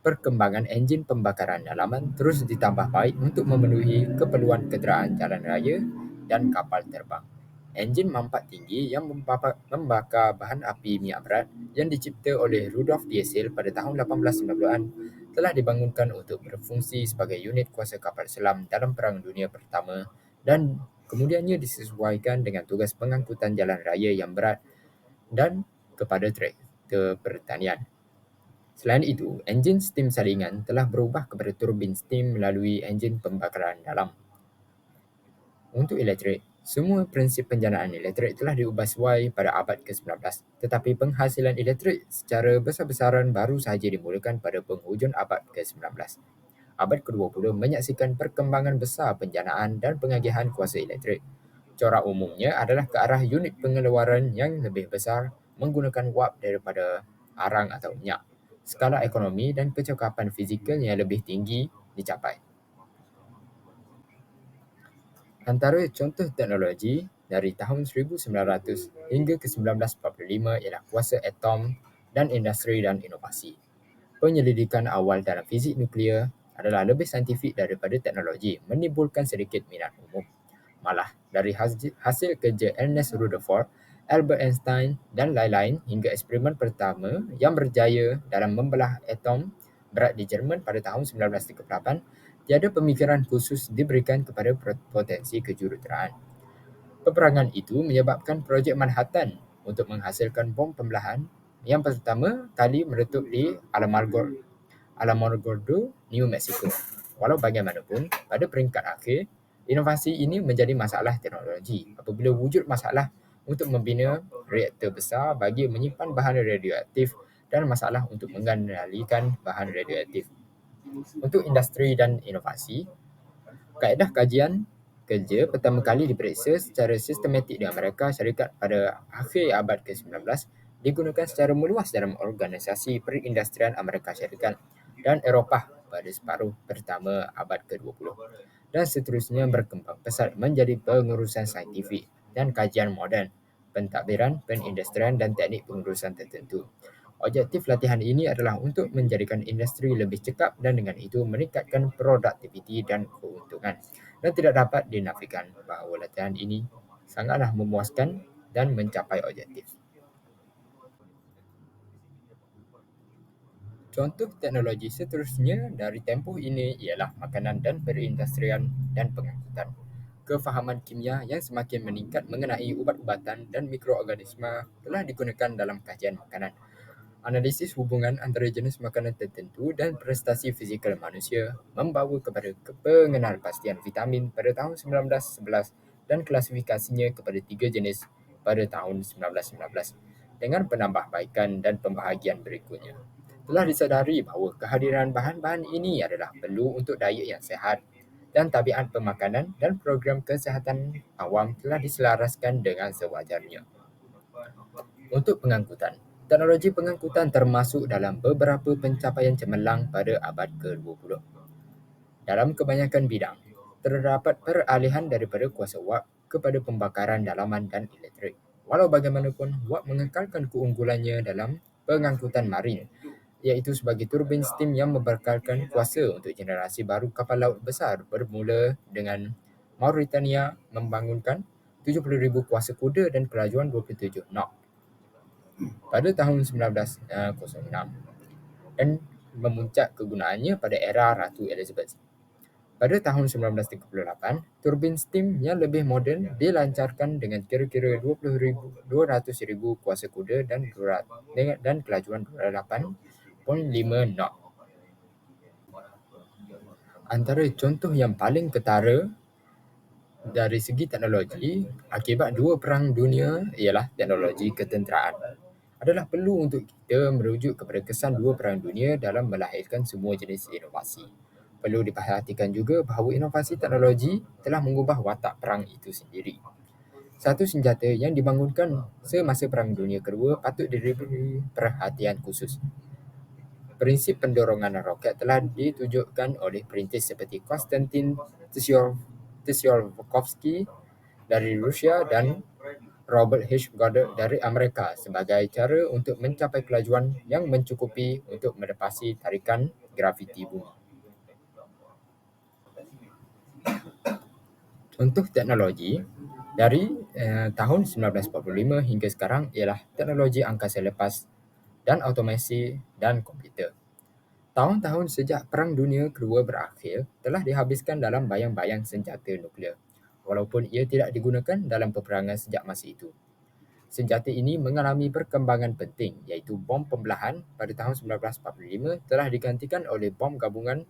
B: Perkembangan enjin pembakaran dalaman terus ditambah baik untuk memenuhi keperluan kenderaan jalan raya dan kapal terbang. Enjin mampat tinggi yang membakar bahan api minyak berat yang dicipta oleh Rudolf Diesel pada tahun 1890-an telah dibangunkan untuk berfungsi sebagai unit kuasa kapal selam dalam Perang Dunia Pertama dan kemudiannya disesuaikan dengan tugas pengangkutan jalan raya yang berat dan kepada traktor pertanian. Selain itu, enjin steam salingan telah berubah kepada turbin steam melalui enjin pembakaran dalam. Untuk elektrik, semua prinsip penjanaan elektrik telah diubah sesuai pada abad ke-19, tetapi penghasilan elektrik secara besar-besaran baru sahaja dimulakan pada penghujung abad ke-19. Abad ke-20 menyaksikan perkembangan besar penjanaan dan pengagihan kuasa elektrik. Corak umumnya adalah ke arah unit pengeluaran yang lebih besar menggunakan wap daripada arang atau minyak. Skala ekonomi dan kecekapan fizikal yang lebih tinggi dicapai. Antara contoh teknologi dari tahun 1900 hingga ke 1945 ialah kuasa atom dan industri dan inovasi. Penyelidikan awal dalam fizik nuklear adalah lebih saintifik daripada teknologi, menimbulkan sedikit minat umum. Malah, dari hasil kerja Ernest Rutherford, Albert Einstein dan lain-lain hingga eksperimen pertama yang berjaya dalam membelah atom berat di Jerman pada tahun 1938, tiada pemikiran khusus diberikan kepada potensi kejuruteraan. Peperangan itu menyebabkan projek Manhattan untuk menghasilkan bom pembelahan yang pertama kali meletup di Alamogordo, New Mexico. Walau bagaimanapun, pada peringkat akhir, inovasi ini menjadi masalah teknologi apabila wujud masalah untuk membina reaktor besar bagi menyimpan bahan radioaktif dan masalah untuk mengendalikan bahan radioaktif. Untuk industri dan inovasi, kaedah kajian kerja pertama kali diperiksa secara sistematik di Amerika Syarikat pada akhir abad ke-19 digunakan secara meluas dalam organisasi perindustrian Amerika Syarikat dan Eropah pada separuh pertama abad ke-20 dan seterusnya berkembang pesat menjadi pengurusan saintifik dan kajian moden, pentadbiran, perindustrian dan teknik pengurusan tertentu. Objektif latihan ini adalah untuk menjadikan industri lebih cekap dan dengan itu meningkatkan produktiviti dan keuntungan. Dan tidak dapat dinafikan bahawa latihan ini sangatlah memuaskan dan mencapai objektif. Contoh teknologi seterusnya dari tempoh ini ialah makanan dan perindustrian dan pengangkutan. kefahaman kimia yang semakin meningkat mengenai ubat-ubatan dan mikroorganisma telah digunakan dalam kajian makanan. Analisis hubungan antara jenis makanan tertentu dan prestasi fizikal manusia membawa kepada pengenalpastian vitamin pada tahun 1911 dan klasifikasinya kepada 3 jenis pada tahun 1919 dengan penambahbaikan dan pembahagian berikutnya. Telah disadari bahawa kehadiran bahan-bahan ini adalah perlu untuk diet yang sihat dan tabiat pemakanan dan program kesihatan awam telah diselaraskan dengan sewajarnya. Untuk pengangkutan, teknologi pengangkutan termasuk dalam beberapa pencapaian cemerlang pada abad ke-20. Dalam kebanyakan bidang, terdapat peralihan daripada kuasa wap kepada pembakaran dalaman dan elektrik. Walau bagaimanapun, wap mengekalkan keunggulannya dalam pengangkutan marin, iaitu sebagai turbin steam yang membekalkan kuasa untuk generasi baru kapal laut besar bermula dengan Mauritania membangunkan 70,000 kuasa kuda dan kelajuan 27 knot pada tahun 1906 dan memuncak kegunaannya pada era Ratu Elizabeth. Pada tahun 1938, turbin steam yang lebih moden dilancarkan dengan kira-kira 200,000 kuasa kuda dan kelajuan 28.5 knot. Antara contoh yang paling ketara dari segi teknologi akibat dua perang dunia ialah teknologi ketenteraan. Adalah perlu untuk kita merujuk kepada kesan dua perang dunia dalam melahirkan semua jenis inovasi. Perlu diperhatikan juga bahawa inovasi teknologi telah mengubah watak perang itu sendiri. Satu senjata yang dibangunkan semasa Perang Dunia Kedua patut diberi perhatian khusus. Prinsip pendorongan roket telah ditunjukkan oleh perintis seperti Konstantin Tsiolkovsky dari Rusia dan Robert H. Goddard dari Amerika sebagai cara untuk mencapai kelajuan yang mencukupi untuk melepasi tarikan graviti bumi. Contoh teknologi dari tahun 1945 hingga sekarang ialah teknologi angkasa lepas dan automasi dan komputer. Tahun-tahun sejak Perang Dunia Kedua berakhir telah dihabiskan dalam bayang-bayang senjata nuklear, walaupun ia tidak digunakan dalam peperangan sejak masa itu. Senjata ini mengalami perkembangan penting iaitu bom pembelahan pada tahun 1945 telah digantikan oleh bom gabungan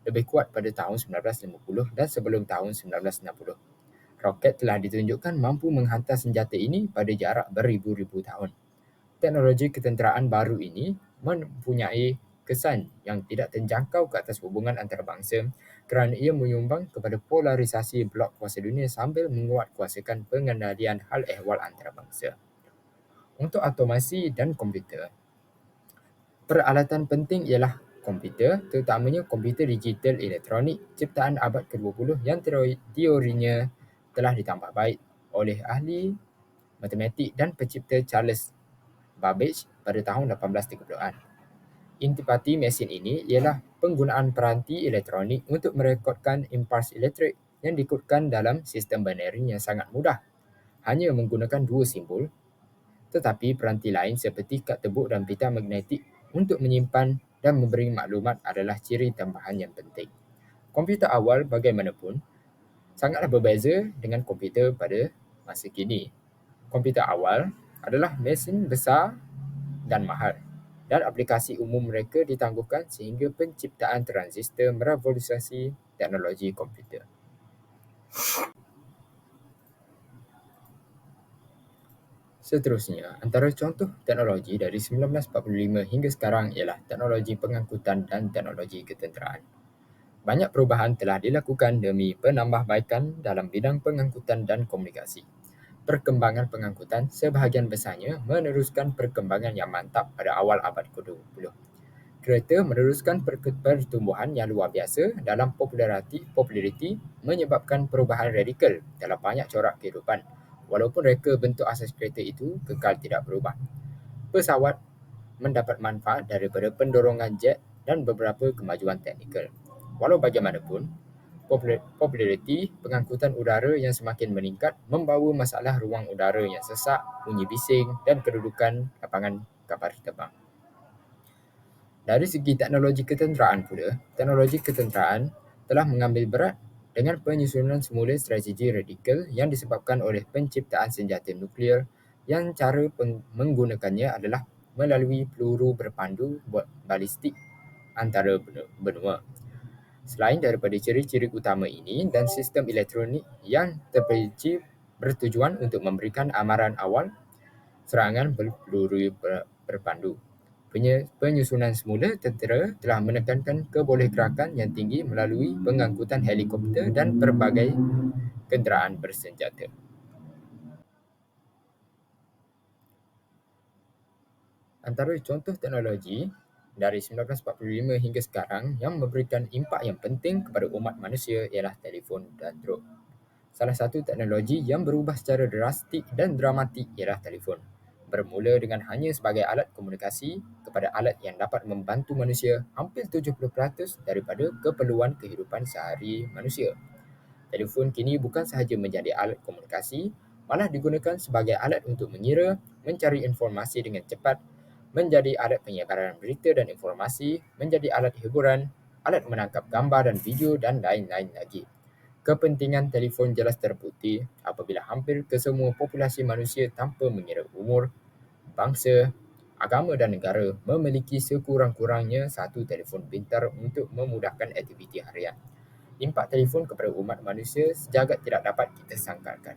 B: lebih kuat pada tahun 1950 dan sebelum tahun 1960. Roket telah ditunjukkan mampu menghantar senjata ini pada jarak beribu-ribu tahun. Teknologi ketenteraan baru ini mempunyai kesan yang tidak terjangkau ke atas hubungan antarabangsa kerana ia menyumbang kepada polarisasi blok kuasa dunia sambil menguatkuasakan pengendalian hal ehwal antarabangsa. Untuk automasi dan komputer, peralatan penting ialah komputer, terutamanya komputer digital elektronik ciptaan abad ke-20 yang teorinya telah ditambah baik oleh ahli matematik dan pencipta Charles Babbage pada tahun 1830-an. Intipati mesin ini ialah penggunaan peranti elektronik untuk merekodkan impuls elektrik yang dikodkan dalam sistem binary yang sangat mudah, hanya menggunakan dua simbol, tetapi peranti lain seperti kad tebuk dan pita magnetik untuk menyimpan dan memberi maklumat adalah ciri tambahan yang penting. Komputer awal bagaimanapun sangatlah berbeza dengan komputer pada masa kini. Komputer awal adalah mesin besar dan mahal dan aplikasi umum mereka ditangguhkan sehingga penciptaan transistor merevolusi teknologi komputer. Seterusnya, antara contoh teknologi dari 1945 hingga sekarang ialah teknologi pengangkutan dan teknologi ketenteraan. Banyak perubahan telah dilakukan demi penambahbaikan dalam bidang pengangkutan dan komunikasi. Perkembangan pengangkutan sebahagian besarnya meneruskan perkembangan yang mantap pada awal abad ke-20. Kereta meneruskan pertumbuhan yang luar biasa dalam populariti menyebabkan perubahan radikal dalam banyak corak kehidupan, walaupun reka bentuk asas kereta itu kekal tidak berubah. Pesawat mendapat manfaat daripada pendorongan jet dan beberapa kemajuan teknikal. Walau bagaimanapun, populariti pengangkutan udara yang semakin meningkat membawa masalah ruang udara yang sesak, bunyi bising dan kedudukan lapangan kapal terbang. Dari segi teknologi ketenteraan pula, teknologi ketenteraan telah mengambil berat dengan penyusunan semula strategi radikal yang disebabkan oleh penciptaan senjata nuklear yang cara menggunakannya adalah melalui peluru berpandu balistik antara benua. Selain daripada ciri-ciri utama ini dan sistem elektronik yang terperinci bertujuan untuk memberikan amaran awal serangan berpeluru berpandu. Penyusunan semula tentera telah menekankan kebolehgerakan yang tinggi melalui pengangkutan helikopter dan pelbagai kenderaan bersenjata. Antara contoh teknologi dari 1945 hingga sekarang yang memberikan impak yang penting kepada umat manusia ialah telefon dan drone. Salah satu teknologi yang berubah secara drastik dan dramatik ialah telefon. Bermula dengan hanya sebagai alat komunikasi kepada alat yang dapat membantu manusia hampir 70% daripada keperluan kehidupan sehari manusia. Telefon kini bukan sahaja menjadi alat komunikasi, malah digunakan sebagai alat untuk mengira, mencari informasi dengan cepat, menjadi alat penyebaran berita dan informasi, menjadi alat hiburan, alat menangkap gambar dan video dan lain-lain lagi. Kepentingan telefon jelas terbukti apabila hampir kesemua populasi manusia tanpa mengira umur, bangsa, agama dan negara memiliki sekurang-kurangnya satu telefon pintar untuk memudahkan aktiviti harian. Impak telefon kepada umat manusia sejagat tidak dapat kita sangkalkan.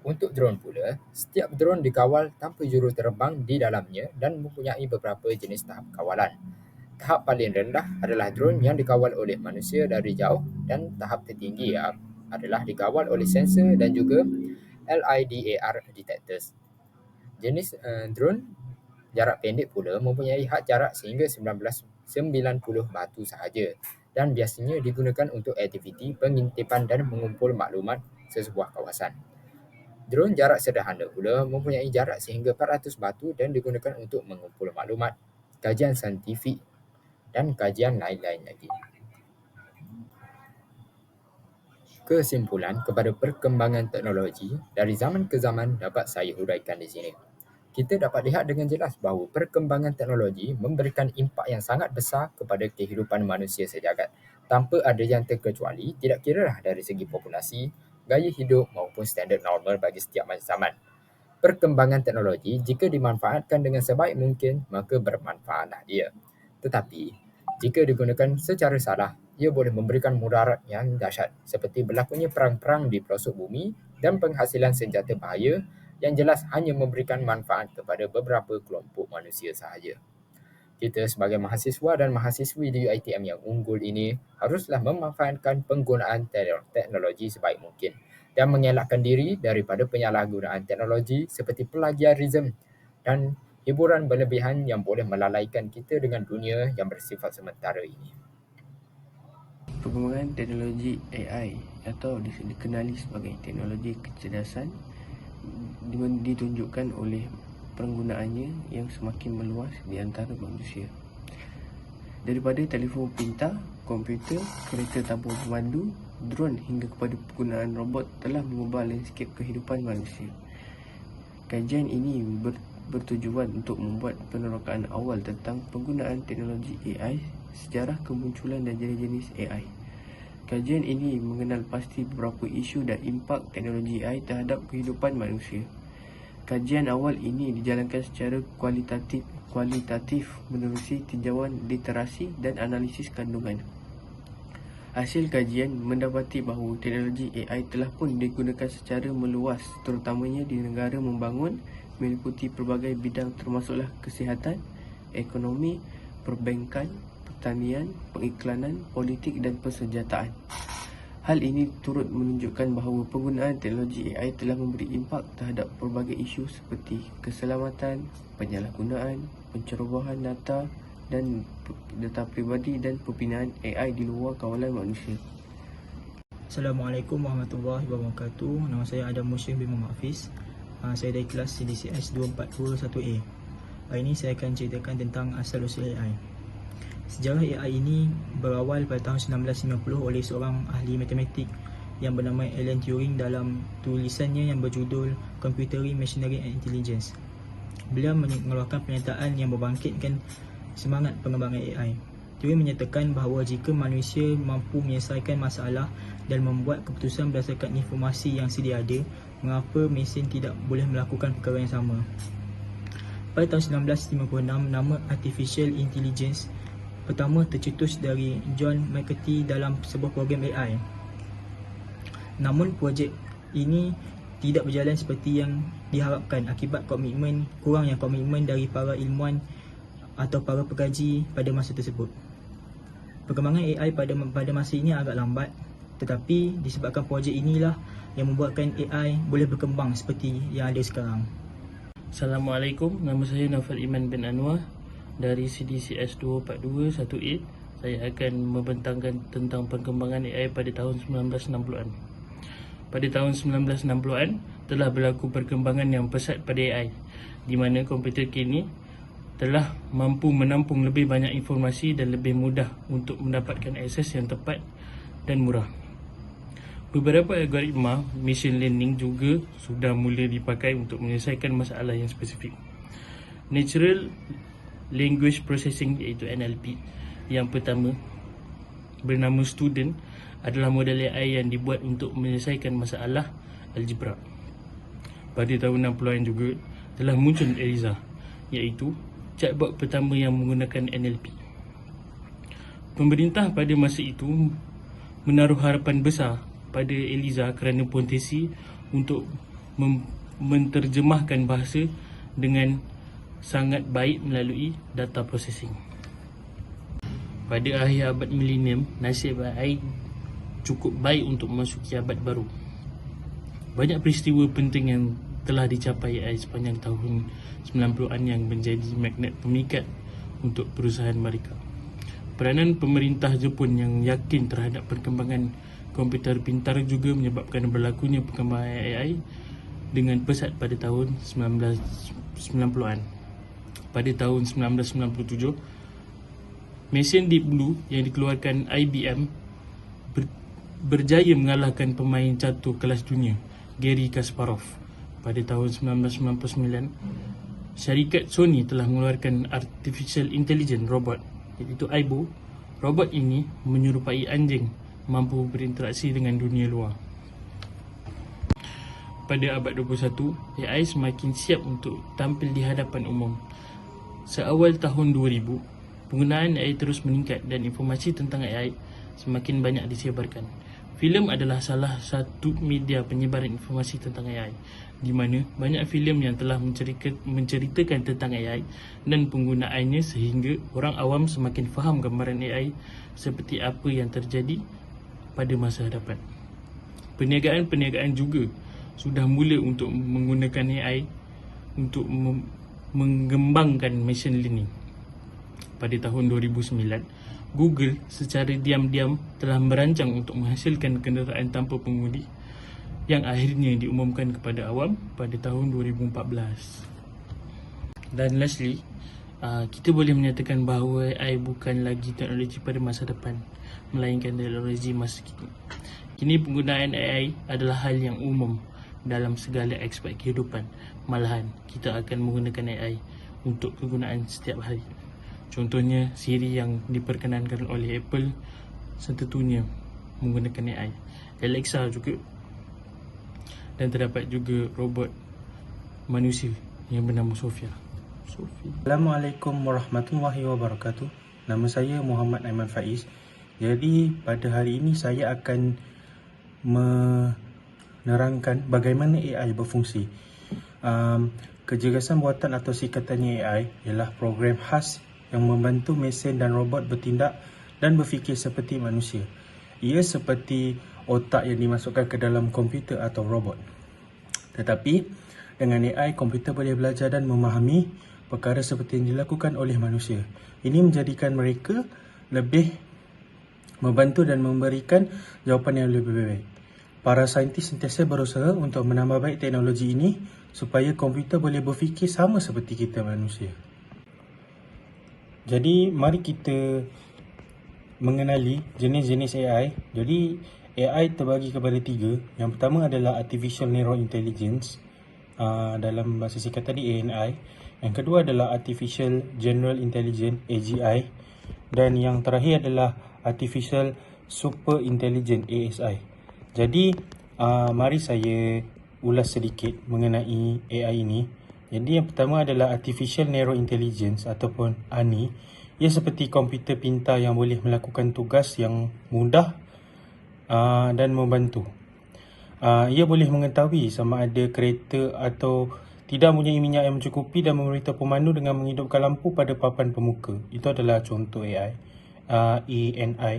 B: Untuk drone pula, setiap drone dikawal tanpa juruterbang di dalamnya dan mempunyai beberapa jenis tahap kawalan. Tahap paling rendah adalah drone yang dikawal oleh manusia dari jauh dan tahap tertinggi adalah dikawal oleh sensor dan juga LiDAR detectors. Jenis drone jarak pendek pula mempunyai had jarak sehingga 90 batu sahaja dan biasanya digunakan untuk aktiviti pengintipan dan mengumpul maklumat sesebuah kawasan. Drone jarak sederhana pula mempunyai jarak sehingga 400 batu dan digunakan untuk mengumpul maklumat, kajian saintifik dan kajian lain-lain lagi. Kesimpulan kepada perkembangan teknologi dari zaman ke zaman dapat saya huraikan di sini. Kita dapat lihat dengan jelas bahawa perkembangan teknologi memberikan impak yang sangat besar kepada kehidupan manusia sejagat. Tanpa ada yang terkecuali, tidak kiralah dari segi populasi, gaya hidup maupun standard normal bagi setiap zaman. Perkembangan teknologi jika dimanfaatkan dengan sebaik mungkin, maka bermanfaatlah dia. Tetapi, jika digunakan secara salah, ia boleh memberikan mudarat yang dahsyat seperti berlakunya perang-perang di pelosok bumi dan penghasilan senjata bahaya yang jelas hanya memberikan manfaat kepada beberapa kelompok manusia sahaja. Kita sebagai mahasiswa dan mahasiswi di UiTM yang unggul ini haruslah memanfaatkan penggunaan teknologi sebaik mungkin dan mengelakkan diri daripada penyalahgunaan teknologi seperti plagiarism dan hiburan berlebihan yang boleh melalaikan kita dengan dunia yang bersifat sementara ini.
A: Perkembangan teknologi AI atau dikenali sebagai teknologi kecerdasan ditunjukkan oleh penggunaannya yang semakin meluas di antara manusia. Daripada telefon pintar, komputer, kereta tabung pemandu, drone hingga kepada penggunaan robot telah mengubah landscape kehidupan manusia. Kajian ini bertujuan untuk membuat penerokaan awal tentang penggunaan teknologi AI, sejarah kemunculan dan jenis-jenis AI. Kajian ini mengenal pasti beberapa isu dan impak teknologi AI terhadap kehidupan manusia. Kajian awal ini dijalankan secara kualitatif menerusi tinjauan literasi dan analisis kandungan. Hasil kajian mendapati bahawa teknologi AI telah pun digunakan secara meluas, terutamanya di negara membangun, meliputi pelbagai bidang termasuklah kesihatan, ekonomi, perbankan, pertanian, pengiklanan, politik dan persenjataan. Hal ini turut menunjukkan bahawa penggunaan teknologi AI telah memberi impak terhadap pelbagai isu seperti keselamatan, penyalahgunaan, pencerobohan data dan data pribadi dan pembinaan AI di luar kawalan manusia.
C: Assalamualaikum warahmatullahi wabarakatuh. Nama saya Adam Mushim bin Muhammad Hafiz. Saya dari kelas CDCS 2421A. Hari ini saya akan ceritakan tentang asal-usul AI. Sejarah AI ini berawal pada tahun 1950 oleh seorang ahli matematik yang bernama Alan Turing dalam tulisannya yang berjudul Computing Machinery and Intelligence. Beliau mengeluarkan pernyataan yang membangkitkan semangat pengembangan AI. Dewey menyatakan bahawa jika manusia mampu menyelesaikan masalah dan membuat keputusan berdasarkan informasi yang sedia ada, mengapa mesin tidak boleh melakukan perkara yang sama? Pada tahun 1956, nama Artificial Intelligence pertama tercetus dari John McCarthy dalam sebuah program AI. Namun projek ini tidak berjalan seperti yang diharapkan akibat kurangnya komitmen dari para ilmuwan atau para pekaji pada masa tersebut. Perkembangan AI pada masa ini agak lambat, tetapi disebabkan projek inilah yang membuatkan AI boleh berkembang seperti yang ada sekarang.
D: Assalamualaikum, nama saya Naufal Iman bin Anwar dari CDCS 24218A. Saya akan membentangkan tentang perkembangan AI pada tahun 1960-an. Pada tahun 1960-an telah berlaku perkembangan yang pesat pada AI, di mana komputer kini telah mampu menampung lebih banyak informasi dan lebih mudah untuk mendapatkan akses yang tepat dan murah. Beberapa algoritma machine learning juga sudah mula dipakai untuk menyelesaikan masalah yang spesifik. Natural Language Processing iaitu NLP yang pertama bernama Student adalah model AI yang dibuat untuk menyelesaikan masalah algebra. Pada tahun 60-an juga telah muncul Eliza iaitu chatbot pertama yang menggunakan NLP. Pemerintah pada masa itu menaruh harapan besar pada Eliza kerana potensi untuk menterjemahkan bahasa dengan sangat baik melalui data processing. Pada akhir abad milenium, nasib AI cukup baik untuk memasuki abad baru. Banyak peristiwa penting yang telah dicapai AI sepanjang tahun 90-an yang menjadi magnet pemikat untuk perusahaan mereka. Peranan pemerintah Jepun yang yakin terhadap perkembangan komputer pintar juga menyebabkan berlakunya perkembangan AI dengan pesat pada tahun 1990-an. Pada tahun 1997, mesin Deep Blue yang dikeluarkan IBM berjaya mengalahkan pemain catur kelas dunia, Garry Kasparov. Pada tahun 1999, syarikat Sony telah mengeluarkan Artificial Intelligence Robot, iaitu AIBO. Robot ini menyerupai anjing, mampu berinteraksi dengan dunia luar. Pada abad 21, AI semakin siap untuk tampil di hadapan umum. Seawal tahun 2000, penggunaan AI terus meningkat dan informasi tentang AI semakin banyak disebarkan. Filem adalah salah satu media penyebaran informasi tentang AI, di mana banyak filem yang telah menceritakan tentang AI dan penggunaannya sehingga orang awam semakin faham gambaran AI seperti apa yang terjadi pada masa hadapan. Perniagaan juga sudah mula untuk menggunakan AI untuk mengembangkan machine learning. Pada tahun 2009, Google secara diam-diam telah merancang untuk menghasilkan kenderaan tanpa pengemudi yang akhirnya diumumkan kepada awam pada tahun 2014. Dan lastly, kita boleh menyatakan bahawa AI bukan lagi teknologi pada masa depan, melainkan teknologi masa kini. Kini penggunaan AI adalah hal yang umum dalam segala aspek kehidupan. Malahan, kita akan menggunakan AI untuk kegunaan setiap hari. Contohnya, Siri yang diperkenankan oleh Apple setentunya menggunakan AI. Alexa juga. Dan terdapat juga robot manusia yang bernama Sophia.
E: Assalamualaikum warahmatullahi wabarakatuh. Nama saya Muhammad Aiman Faiz. Jadi pada hari ini saya akan menerangkan bagaimana AI berfungsi. Kecergasan buatan atau singkatannya AI ialah program khas yang membantu mesin dan robot bertindak dan berfikir seperti manusia. Ia seperti otak yang dimasukkan ke dalam komputer atau robot. Tetapi dengan AI, komputer boleh belajar dan memahami perkara seperti yang dilakukan oleh manusia. Ini menjadikan mereka lebih membantu dan memberikan jawapan yang lebih baik. Para saintis sentiasa berusaha untuk menambah baik teknologi ini supaya komputer boleh berfikir sama seperti kita manusia. Jadi mari kita mengenali jenis-jenis AI. Jadi AI terbagi kepada 3. Yang pertama adalah Artificial Neural Intelligence, dalam bahasa singkatan ANI. Yang kedua adalah Artificial General Intelligence, AGI. dan yang terakhir adalah Artificial Super Intelligence ASI. Jadi mari saya ulas sedikit mengenai AI ini. Jadi yang pertama adalah Artificial Narrow Intelligence ataupun ANI. Ia seperti komputer pintar yang boleh melakukan tugas yang mudah dan membantu. Ia boleh mengetahui sama ada kereta atau tidak mempunyai minyak yang mencukupi dan memberitahu pemandu dengan menghidupkan lampu pada papan pemuka. Itu adalah contoh AI. ANI.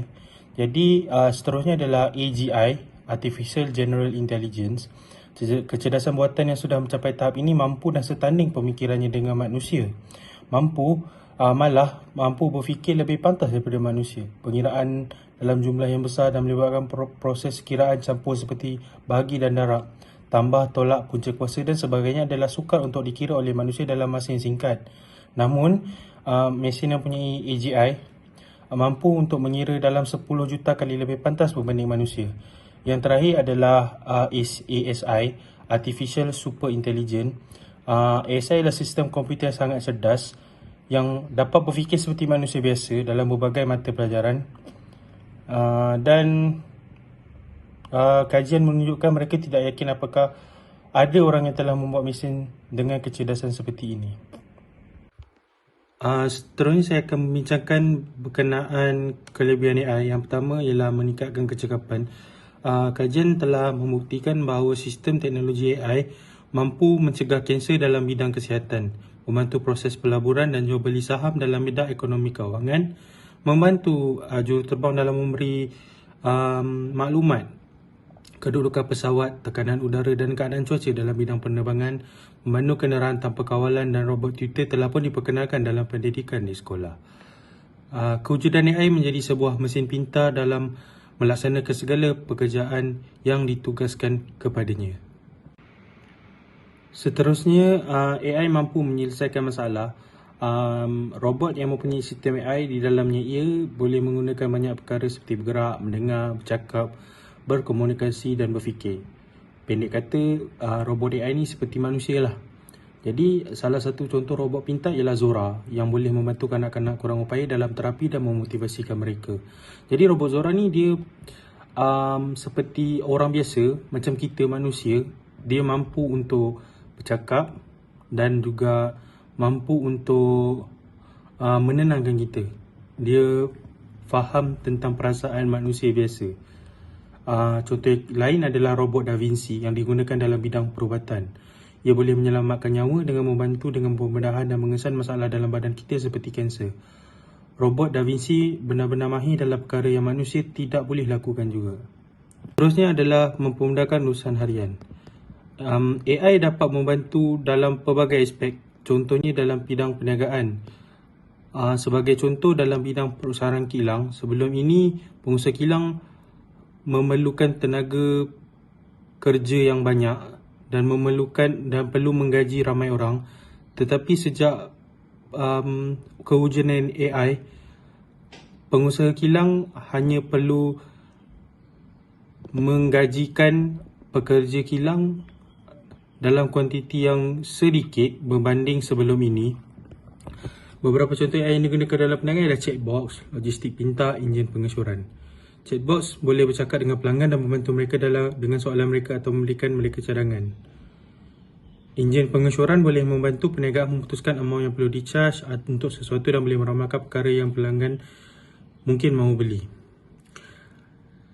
E: Jadi seterusnya adalah AGI, Artificial General Intelligence. Kecerdasan buatan yang sudah mencapai tahap ini mampu dan setanding pemikirannya dengan manusia. Malah mampu berfikir lebih pantas daripada manusia. Pengiraan dalam jumlah yang besar dan melibatkan proses kiraan campur seperti bahagi dan darab, tambah, tolak, punca kuasa dan sebagainya adalah sukar untuk dikira oleh manusia dalam masa yang singkat. Namun, mesin yang mempunyai AGI mampu untuk mengira dalam 10 juta kali lebih pantas berbanding manusia. Yang terakhir adalah ASI, Artificial Super Intelligence. ASI adalah sistem komputer yang sangat cerdas yang dapat berfikir seperti manusia biasa dalam berbagai mata pelajaran. Dan kajian menunjukkan mereka tidak yakin apakah ada orang yang telah membuat mesin dengan kecerdasan seperti ini. Seterusnya saya akan membincangkan berkenaan kelebihan AI. Yang pertama ialah meningkatkan kecekapan. Kajian telah membuktikan bahawa sistem teknologi AI mampu mencegah kanser dalam bidang kesihatan, membantu proses pelaburan dan jual beli saham dalam bidang ekonomi kewangan, membantu juruterbang dalam memberi maklumat kedudukan pesawat, tekanan udara dan keadaan cuaca dalam bidang penerbangan, memandu kenderaan tanpa kawalan dan robot tutor telah pun diperkenalkan dalam pendidikan di sekolah. Kewujudan AI menjadi sebuah mesin pintar dalam melaksanakan segala pekerjaan yang ditugaskan kepadanya. Seterusnya, AI mampu menyelesaikan masalah. Robot yang mempunyai sistem AI di dalamnya ia boleh menggunakan banyak perkara seperti bergerak, mendengar, bercakap, berkomunikasi dan berfikir. Pendek kata, robot AI ni seperti manusia lah. Jadi salah satu contoh robot pintar ialah Zora yang boleh membantu kanak-kanak kurang upaya dalam terapi dan memotivasikan mereka. Jadi robot Zora ni dia seperti orang biasa, macam kita manusia. Dia mampu untuk bercakap dan juga mampu untuk menenangkan kita. Dia faham tentang perasaan manusia biasa. Contoh lain adalah robot Da Vinci yang digunakan dalam bidang perubatan. Ia boleh menyelamatkan nyawa dengan membantu dengan pembedahan dan mengesan masalah dalam badan kita seperti kanser. Robot Da Vinci benar-benar mahir dalam perkara yang manusia tidak boleh lakukan juga. Seterusnya adalah mempermudahkan urusan harian. AI dapat membantu dalam pelbagai aspek, contohnya dalam bidang perniagaan. Sebagai contoh dalam bidang perusahaan kilang, sebelum ini pengusaha kilang memerlukan tenaga kerja yang banyak dan perlu menggaji ramai orang. Tetapi sejak kewujudan AI, pengusaha kilang hanya perlu menggajikan pekerja kilang dalam kuantiti yang sedikit berbanding sebelum ini. Beberapa contoh AI yang digunakan dalam perniagaan adalah chatbox, logistik pintar, enjin pengesyuran. Chatbox boleh bercakap dengan pelanggan dan membantu mereka dengan soalan mereka atau memberikan mereka cadangan. Enjin pengesyuran boleh membantu perniagaan memutuskan amount yang perlu di-charge untuk sesuatu dan boleh meramalkan perkara yang pelanggan mungkin mahu beli.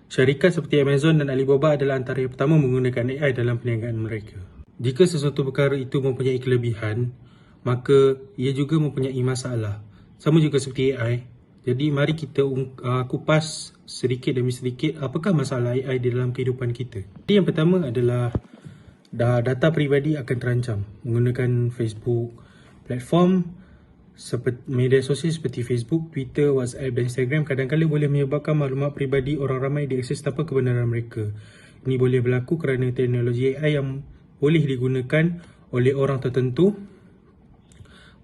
E: Syarikat seperti Amazon dan Alibaba adalah antara yang pertama menggunakan AI dalam perniagaan mereka. Jika sesuatu perkara itu mempunyai kelebihan, maka ia juga mempunyai masalah. Sama juga seperti AI. Jadi mari kita kupas sedikit demi sedikit apakah masalah AI di dalam kehidupan kita. Jadi yang pertama adalah data peribadi akan terancam menggunakan Facebook. Platform seperti media sosial seperti Facebook, Twitter, WhatsApp dan Instagram kadang-kadang boleh menyebabkan maklumat peribadi orang ramai diakses tanpa kebenaran mereka. Ini boleh berlaku kerana teknologi AI yang boleh digunakan oleh orang tertentu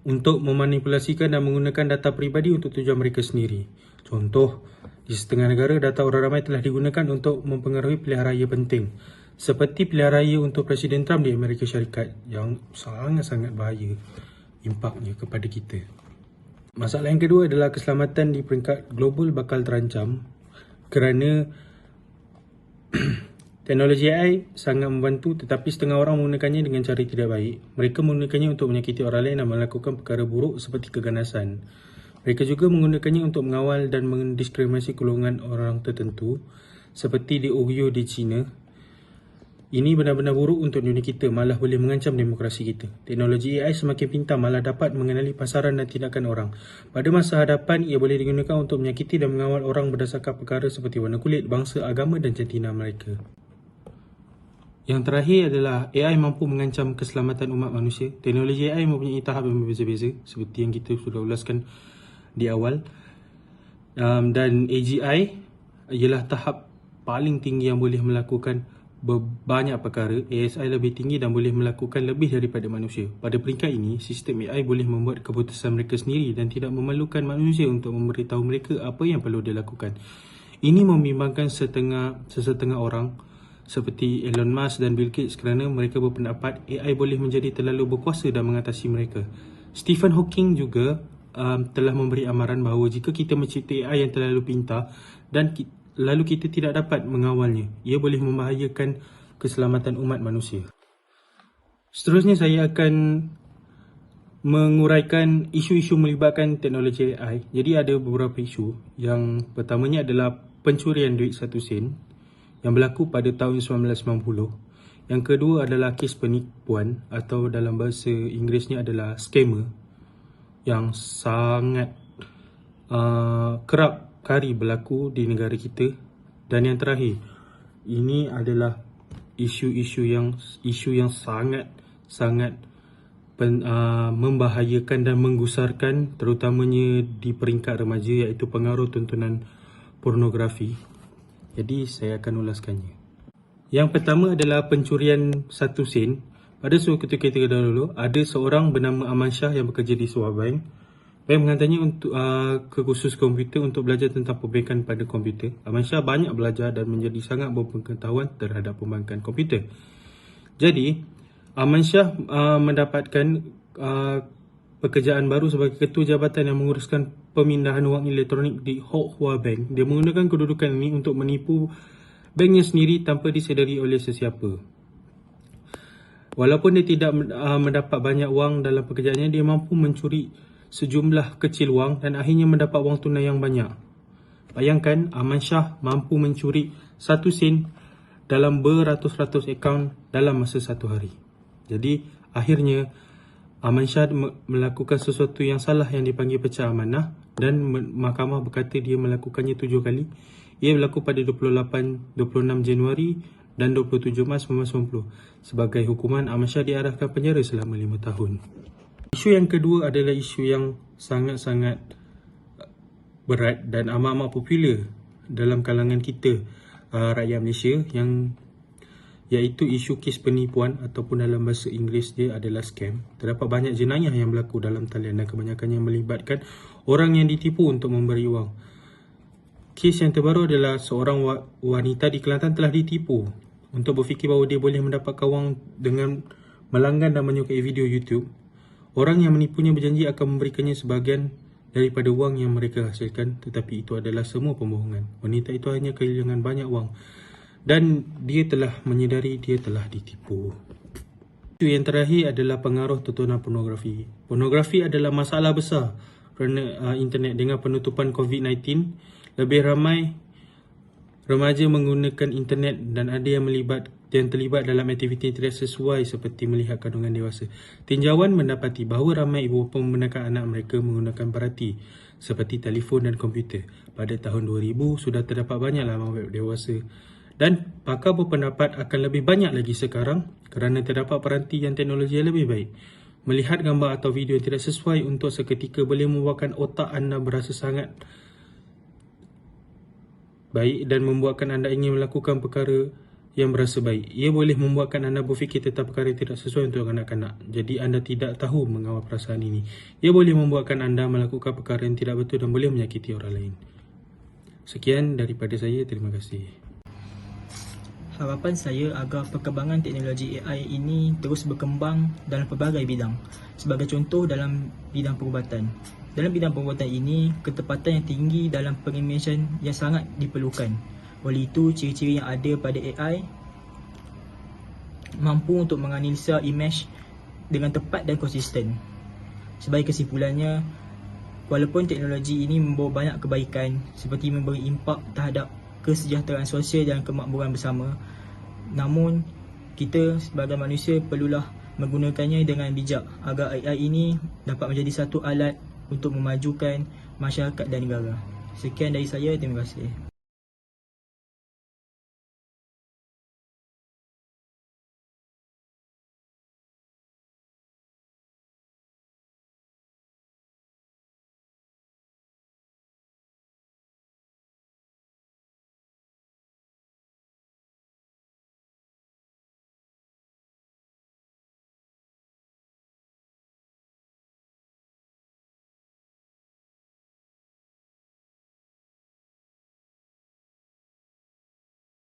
E: untuk memanipulasikan dan menggunakan data peribadi untuk tujuan mereka sendiri. Contoh, di setengah negara data orang ramai telah digunakan untuk mempengaruhi pilihan raya penting, seperti pilihan raya untuk Presiden Trump di Amerika Syarikat yang sangat-sangat bahaya impaknya kepada kita. Masalah yang kedua adalah keselamatan di peringkat global bakal terancam kerana teknologi AI sangat membantu, tetapi setengah orang menggunakannya dengan cara tidak baik. Mereka menggunakannya untuk menyakiti orang lain dan melakukan perkara buruk seperti keganasan. Mereka juga menggunakannya untuk mengawal dan mendiskriminasi golongan orang tertentu seperti di Uyghur di China. Ini benar-benar buruk untuk dunia kita, malah boleh mengancam demokrasi kita. Teknologi AI semakin pintar malah dapat mengenali pasaran dan tindakan orang. Pada masa hadapan, ia boleh digunakan untuk menyakiti dan mengawal orang berdasarkan perkara seperti warna kulit, bangsa, agama dan jantina mereka. Yang terakhir adalah AI mampu mengancam keselamatan umat manusia. Teknologi AI mempunyai tahap yang berbeza-beza seperti yang kita sudah ulaskan di awal. Dan AGI ialah tahap paling tinggi yang boleh melakukan banyak perkara. ASI lebih tinggi dan boleh melakukan lebih daripada manusia. Pada peringkat ini, sistem AI boleh membuat keputusan mereka sendiri dan tidak memerlukan manusia untuk memberitahu mereka apa yang perlu dilakukan. Ini membimbangkan sesetengah orang seperti Elon Musk dan Bill Gates kerana mereka berpendapat AI boleh menjadi terlalu berkuasa dan mengatasi mereka. Stephen Hawking juga telah memberi amaran bahawa jika kita mencipta AI yang terlalu pintar dan lalu kita tidak dapat mengawalnya, ia boleh membahayakan keselamatan umat manusia. Seterusnya saya akan menguraikan isu-isu melibatkan teknologi AI. Jadi ada beberapa isu. Yang pertamanya adalah pencurian duit 1 sen yang berlaku pada tahun 1990. Yang kedua adalah kes penipuan atau dalam bahasa Inggerisnya adalah scammer yang sangat kerap kali berlaku di negara kita. Dan yang terakhir, ini adalah isu yang sangat membahayakan dan menggusarkan terutamanya di peringkat remaja, iaitu pengaruh tontonan pornografi. Jadi saya akan ulaskannya. Yang pertama adalah pencurian 1 sen. Pada suatu ketika dahulu, ada seorang bernama Aman Shah yang bekerja di sebuah bank. Bank menghantarnya untuk ke kursus komputer untuk belajar tentang perbankan pada komputer. Aman Shah banyak belajar dan menjadi sangat berpengetahuan terhadap perbankan komputer. Jadi, Aman Shah mendapatkan pekerjaan baru sebagai ketua jabatan yang menguruskan pemindahan wang elektronik di Hock Hua Bank. Dia menggunakan kedudukan ini untuk menipu banknya sendiri tanpa disedari oleh sesiapa. Walaupun dia tidak mendapat banyak wang dalam pekerjaannya, dia mampu mencuri sejumlah kecil wang dan akhirnya mendapat wang tunai yang banyak. Bayangkan, Aman Shah mampu mencuri 1 sen dalam beratus-ratus akaun dalam masa 1 hari. Jadi, akhirnya Aman Shah melakukan sesuatu yang salah yang dipanggil pecah amanah dan mahkamah berkata dia melakukannya 7 kali. Ia berlaku pada 26 Januari dan 27 Mac 1990. Sebagai hukuman, Aman Shah diarahkan penjara selama 5 tahun. Isu yang kedua adalah isu yang sangat-sangat berat dan amat-amat popular dalam kalangan kita rakyat Malaysia, iaitu isu kes penipuan ataupun dalam bahasa Inggeris dia adalah scam. Terdapat banyak jenayah yang berlaku dalam talian dan kebanyakannya melibatkan orang yang ditipu untuk memberi wang. Kes yang terbaru adalah seorang wanita di Kelantan telah ditipu untuk berfikir bahawa dia boleh mendapatkan wang dengan melanggan dan menyukai video YouTube. Orang yang menipunya berjanji akan memberikannya sebahagian daripada wang yang mereka hasilkan, tetapi itu adalah semua pembohongan. Wanita itu hanya kehilangan banyak wang dan dia telah menyedari dia telah ditipu. Isu yang terakhir adalah pengaruh tontonan pornografi. Pornografi adalah masalah besar kerana internet. Dengan penutupan COVID-19, lebih ramai remaja menggunakan internet dan ada yang terlibat dalam aktiviti tidak sesuai seperti melihat kandungan dewasa. Tinjauan mendapati bahawa ramai ibu bapa membenarkan anak mereka menggunakan parati seperti telefon dan komputer. Pada tahun 2000 sudah terdapat banyak laman web dewasa dan pakar berpendapat akan lebih banyak lagi sekarang kerana terdapat peranti yang teknologi yang lebih baik. Melihat gambar atau video yang tidak sesuai untuk seketika boleh membuatkan otak anda berasa sangat baik dan membuatkan anda ingin melakukan perkara yang berasa baik. Ia boleh membuatkan anda berfikir tentang perkara yang tidak sesuai untuk kanak-kanak. Jadi anda tidak tahu mengawal perasaan ini. Ia boleh membuatkan anda melakukan perkara yang tidak betul dan boleh menyakiti orang lain. Sekian daripada saya. Terima kasih.
C: Harapan saya agar perkembangan teknologi AI ini terus berkembang dalam pelbagai bidang. Sebagai contoh dalam bidang perubatan. Dalam bidang pembuatan ini, ketepatan yang tinggi dalam pengimajan yang sangat diperlukan. Oleh itu, ciri-ciri yang ada pada AI mampu untuk menganalisa imej dengan tepat dan konsisten. Sebagai kesimpulannya, walaupun teknologi ini membawa banyak kebaikan seperti memberi impak terhadap kesejahteraan sosial dan kemakmuran bersama, namun kita sebagai manusia perlulah menggunakannya dengan bijak agar AI ini dapat menjadi satu alat untuk memajukan masyarakat dan negara. Sekian dari saya, terima kasih.